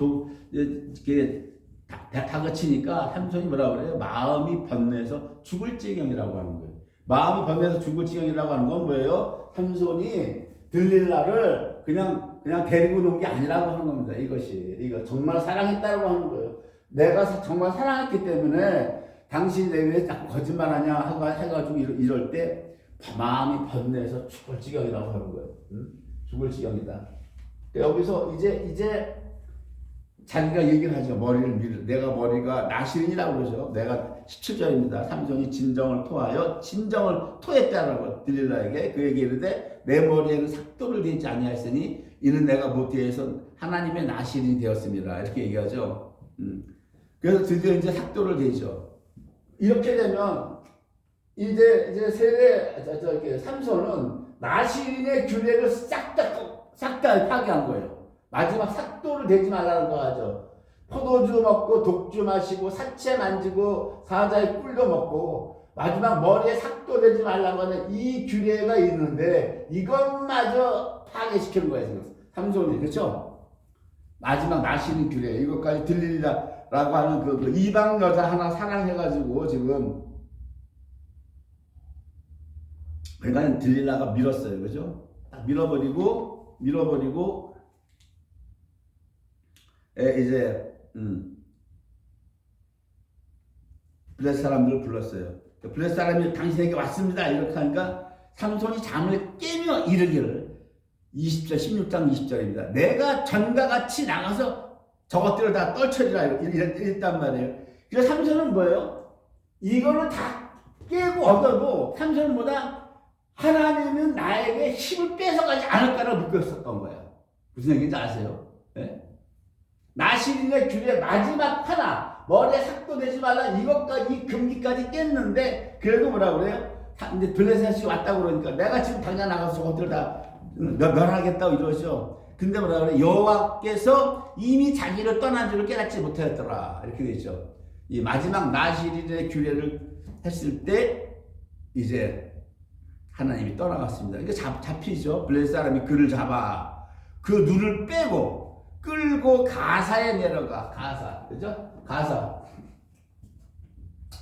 다그치니까 삼손이 뭐라고 그래요? 마음이 번뇌해서 죽을 지경이라고 하는 거예요. 마음이 번뇌해서 죽을 지경이라고 하는 건 뭐예요? 삼손이 들릴라를 그냥 데리고 놓은 게 아니라고 하는 겁니다. 이거 정말 사랑했다고 하는 거예요. 내가 정말 사랑했기 때문에 당신이 내 위해 자꾸 거짓말하냐 해가지고 이럴 때 마음이 번뇌해서 죽을 지경이라고 하는 거예요. 죽을 지경이다. 여기서 이제 자기가 얘기를 하죠. 내가 머리가 나시린이라고 그러죠. 내가 17절입니다. 삼손이 진정을 토했다라고 들릴라에게 그에게 이르되 내 머리에는 삭도를 대지 아니하였으니 이는 내가 모태에서 하나님의 나시린이 되었습니다. 이렇게 얘기하죠. 그래서 드디어 이제 삭도를 대죠. 이렇게 되면 이제 삼손은 나시린의 규례를 싹 다 파괴한 거예요. 마지막 삭도를 대지 말라는 거 하죠. 포도주 먹고 독주 마시고 사채 만지고 사자의 꿀도 먹고 마지막 머리에 삭도 대지 말라고 하는 이 규례가 있는데 이것마저 파괴시키는 거예요. 지금 삼손이. 그렇죠? 마지막 나시는 규례 이것까지 들리리라고 하는 그 이방 여자 하나 사랑해가지고 지금 그러니까 들릴라가 밀었어요. 그죠? 딱 밀어버리고 이제 블레셋 사람들을 불렀어요. 블레셋 사람이 당신에게 왔습니다. 이렇게 하니까 삼손이 잠을 깨며 이르기를 20절 16장 20절입니다. 내가 전과 같이 나가서 저것들을 다 떨쳐지라 이랬단 말이에요. 그래서 삼손은 뭐예요? 이거를 다 깨고 얻어도 삼손은 뭐다? 하나님은 나에게 힘을 뺏어가지 않을 거라고 믿고 있었던 거예요. 무슨 얘기인지 아세요? 네? 나시린의 규례 마지막 하나 머리에 삭도 내지 말라 이것까지 이 금기까지 깼는데 그래도 뭐라 그래요? 이제 블레셋이 왔다고 그러니까 내가 지금 당장 나가서 저것들 다 멸하겠다고 이러죠. 근데 뭐라 그래? 여호와께서 이미 자기를 떠난 줄을 깨닫지 못하였더라 이렇게 되죠. 이 마지막 나시린의 규례를 했을 때 이제 하나님이 떠나갔습니다. 이게 잡히죠. 블레셋 사람이 그를 잡아 그 눈을 빼고 끌고 가사에 내려가. 가사. 그죠?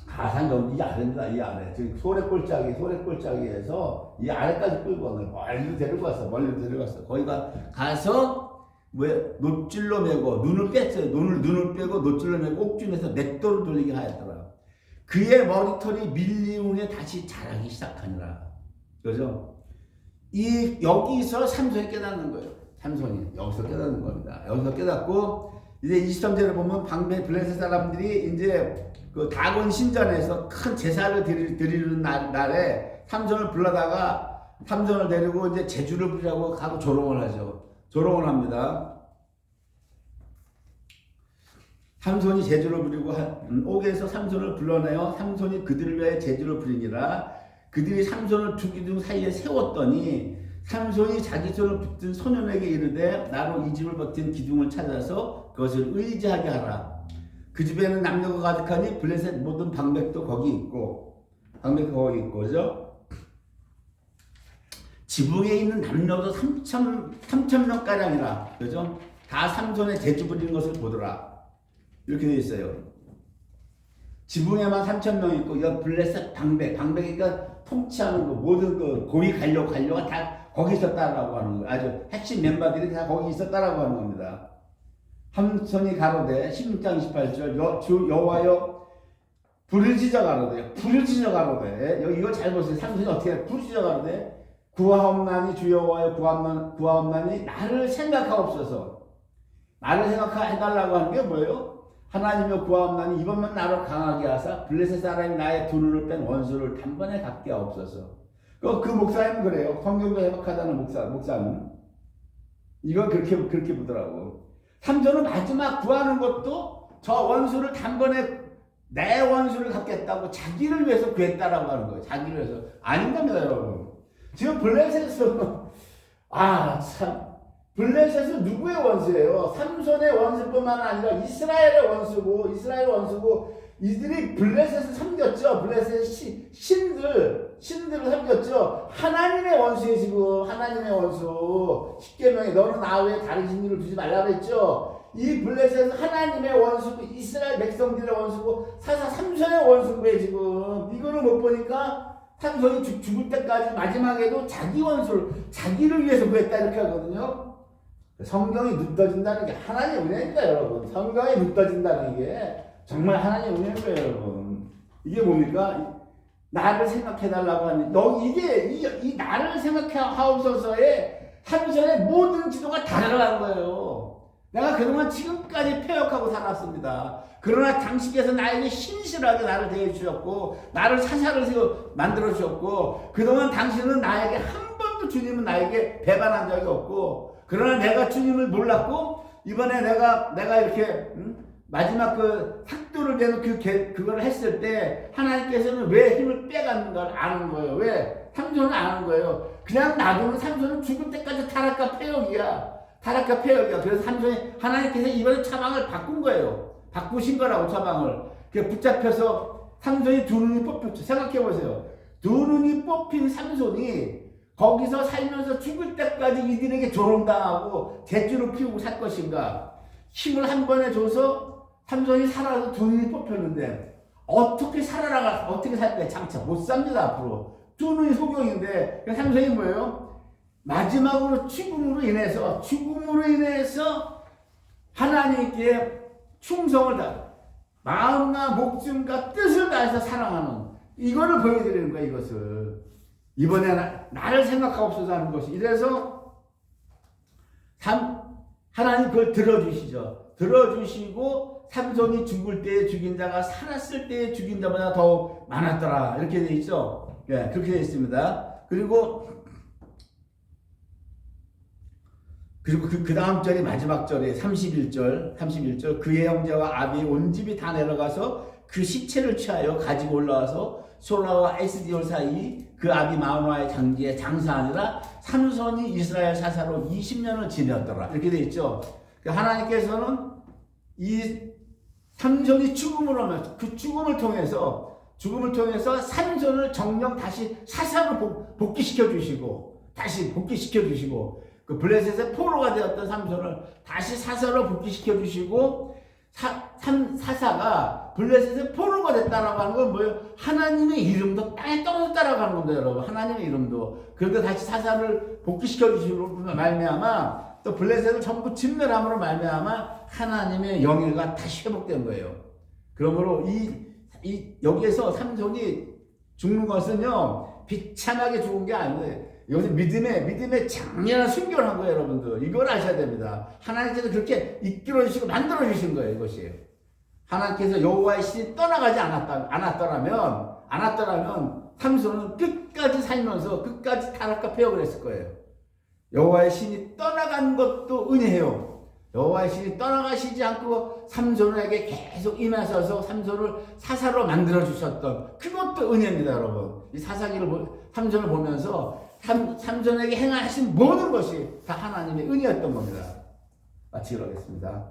가사는 이 아래입니다. 이 아래. 지금 소래골짜기에서 이 아래까지 끌고 멀리 데려갔어. 거기가 가서 노줄로 메고 눈을 뺐어요. 눈을 빼고 노줄로 메고 옥중에서 맷돌을 돌리게 하였더라. 그의 머리털이 밀리운에 다시 자라기 시작하니라. 그죠? 여기서 삼손이 깨닫는 거예요. 삼손이 여기서 깨닫는 겁니다. 여기서 깨닫고 이제 23절에 보면 블레셋 사람들이 이제 그 다곤 신전에서 큰 제사를 드리는 날에 삼손을 불러다가 삼손을 데리고 이제 제주를 부리라고 가고 조롱을 하죠. 조롱을 합니다. 삼손이 제주를 부리고 옥에서 삼손을 불러내어 삼손이 그들을 위하여 제주를 부리니라. 그들이 삼손을 두 기둥 사이에 세웠더니 삼손이 자기 손을 붙든 소년에게 이르되 나로 이 집을 버틴 기둥을 찾아서 그것을 의지하게 하라. 그 집에는 남녀가 가득하니 블레셋 모든 방백도 거기 있고 그죠? 지붕에 있는 남녀도 3,000명가량이라 그죠? 다 삼손의 제주 부리는 것을 보더라. 이렇게 되어 있어요. 지붕에만 3,000명 있고 여기 블레셋 방백이니까 통치하는 거 모든 그 고위 관료가 다 거기 있었다라고 하는 거예요. 아주 핵심 멤버들이 다 거기 있었다라고 하는 겁니다. 삼손이 가로되 16장 28절 주 여호와여 부르짖어 가로되 이거 잘 보세요. 삼손이 어떻게 부르짖어 가로되 구하옵나니 주 여호와여 구하옵나니 나를 생각하옵소서. 나를 생각해달라고 하는 게 뭐예요? 하나님여 구하옵나니 이번만 나를 강하게 하사 블레셋 사람이 나의 두 눈을 뺀 원수를 단번에 갚게 하옵소서. 그 목사님은 그래요. 성경도 해석하다는 목사는 이건 그렇게 보더라고. 삼손은 마지막 구하는 것도 저 원수를 단번에 내 원수를 갚겠다고 자기를 위해서 구했다라고 하는 거예요. 자기를 위해서. 아닌 겁니다, 여러분. 지금 블레셋은 블레셋은 누구의 원수예요? 삼손의 원수뿐만 아니라 이스라엘의 원수고 이들이 블레셋을 섬겼죠. 블레셋의 신들을 섬겼죠. 하나님의 원수예요. 지금 하나님의 원수. 십계명에 너는 나 외에 다른 신들을 두지 말라 그랬죠. 이 블레셋은 하나님의 원수고 이스라엘 백성들의 원수고 사사 삼손의 원수고요. 지금 이거를 못 보니까 삼손이 죽을 때까지 마지막에도 자기 원수를 자기를 위해서 구했다 이렇게 하거든요. 성경이 늦어진다는 게 하나님의 은혜입니다, 여러분. 성경이 늦어진다는 게 정말 하나님의 은혜인 거예요, 여러분. 이게 뭡니까? 나를 생각해달라고 하는, 이게 이 나를 생각하옵소서의 삼손의 모든 지도가 다 들어간 거예요. 내가 그동안 지금까지 패역하고 살았습니다. 그러나 당신께서 나에게 신실하게 나를 대해주셨고, 나를 사사를 만들어주셨고, 그동안 당신은 나에게 한 번도 주님은 나에게 배반한 적이 없고, 그러나 내가 주님을 몰랐고 이번에 내가 이렇게 마지막 그 삭도를 대는 그걸 했을 때 하나님께서는 왜 힘을 빼갔는가를 아는 거예요. 왜? 삼손은 아는 거예요. 그냥 놔두면 삼손은 죽을 때까지 타락과 패역이야. 타락과 폐역이야. 그래서 삼손이 하나님께서 이번에 차방을 바꾼 거예요. 바꾸신 거라고 차방을. 그 붙잡혀서 삼손이 두 눈이 뽑혔죠. 생각해 보세요. 두 눈이 뽑힌 삼손이 거기서 살면서 죽을 때까지 이들에게 조롱당하고 재주를 피우고 살 것인가? 힘을 한 번에 줘서 삼손이 살아서 두 눈이 뽑혔는데 어떻게 살아나가 어떻게 살 때 장차 못 삽니다. 앞으로 두 눈이 소경인데 삼손이 뭐예요? 마지막으로 죽음으로 인해서 하나님께 충성을 다 마음과 목숨과 뜻을 다해서 사랑하는 이거를 보여드리는 거야. 이것을 이번에 나를 생각하옵소서 하는 것이. 이래서 하나님 그걸 들어주시죠. 들어주시고 삼손이 죽을 때에 죽인 자가 살았을 때에 죽인 자보다 더욱 많았더라. 이렇게 되어 있죠. 예, 그렇게 되어 있습니다. 그리고 그 다음 절이 마지막 절에 31절 그의 형제와 아비의 온 집이 다 내려가서 그 시체를 취하여 가지고 올라와서 솔라와 에스디올 사이 그 아비 마오나의 장지에 장사하니라. 삼손이 이스라엘 사사로 20년을 지냈더라. 이렇게 되어 있죠. 하나님께서는 이 삼손이 죽음을 하면 그 죽음을 통해서 삼손을 정령 다시 사사로 복귀시켜 주시고 그 블레셋의 포로가 되었던 삼손을 다시 사사로 복귀시켜 주시고 사사가 블레셋의 포로가 됐다라고 하는 건 뭐예요? 하나님의 이름도 땅에 떨어졌다라고 하는 겁니다, 여러분. 하나님의 이름도. 그런데 다시 사사를 복귀시켜 주시고 말미암아 또 블레셋을 전부 진멸함으로 말미암아 하나님의 영예가 다시 회복된 거예요. 그러므로 여기에서 삼손이 죽는 것은요 비참하게 죽은 게 아니에요. 이것은 믿음의 장렬한 순교를 한 거예요, 여러분들. 이걸 아셔야 됩니다. 하나님께서 그렇게 이끌어 주시고 만들어 주신 거예요, 이것이. 하나님께서 여호와의 신이 떠나가지 않았더라면 삼손은 끝까지 살면서 끝까지 타락과 폐역을 했을 거예요. 여호와의 신이 떠나간 것도 은혜예요. 여호와의 신이 떠나가시지 않고 삼손에게 계속 임하셔서 삼손을 사사로 만들어 주셨던 그것도 은혜입니다, 여러분. 이 삼손을 보면서 삼손에게 행하신 모든 것이 다 하나님의 은혜였던 겁니다. 마치도록 하겠습니다.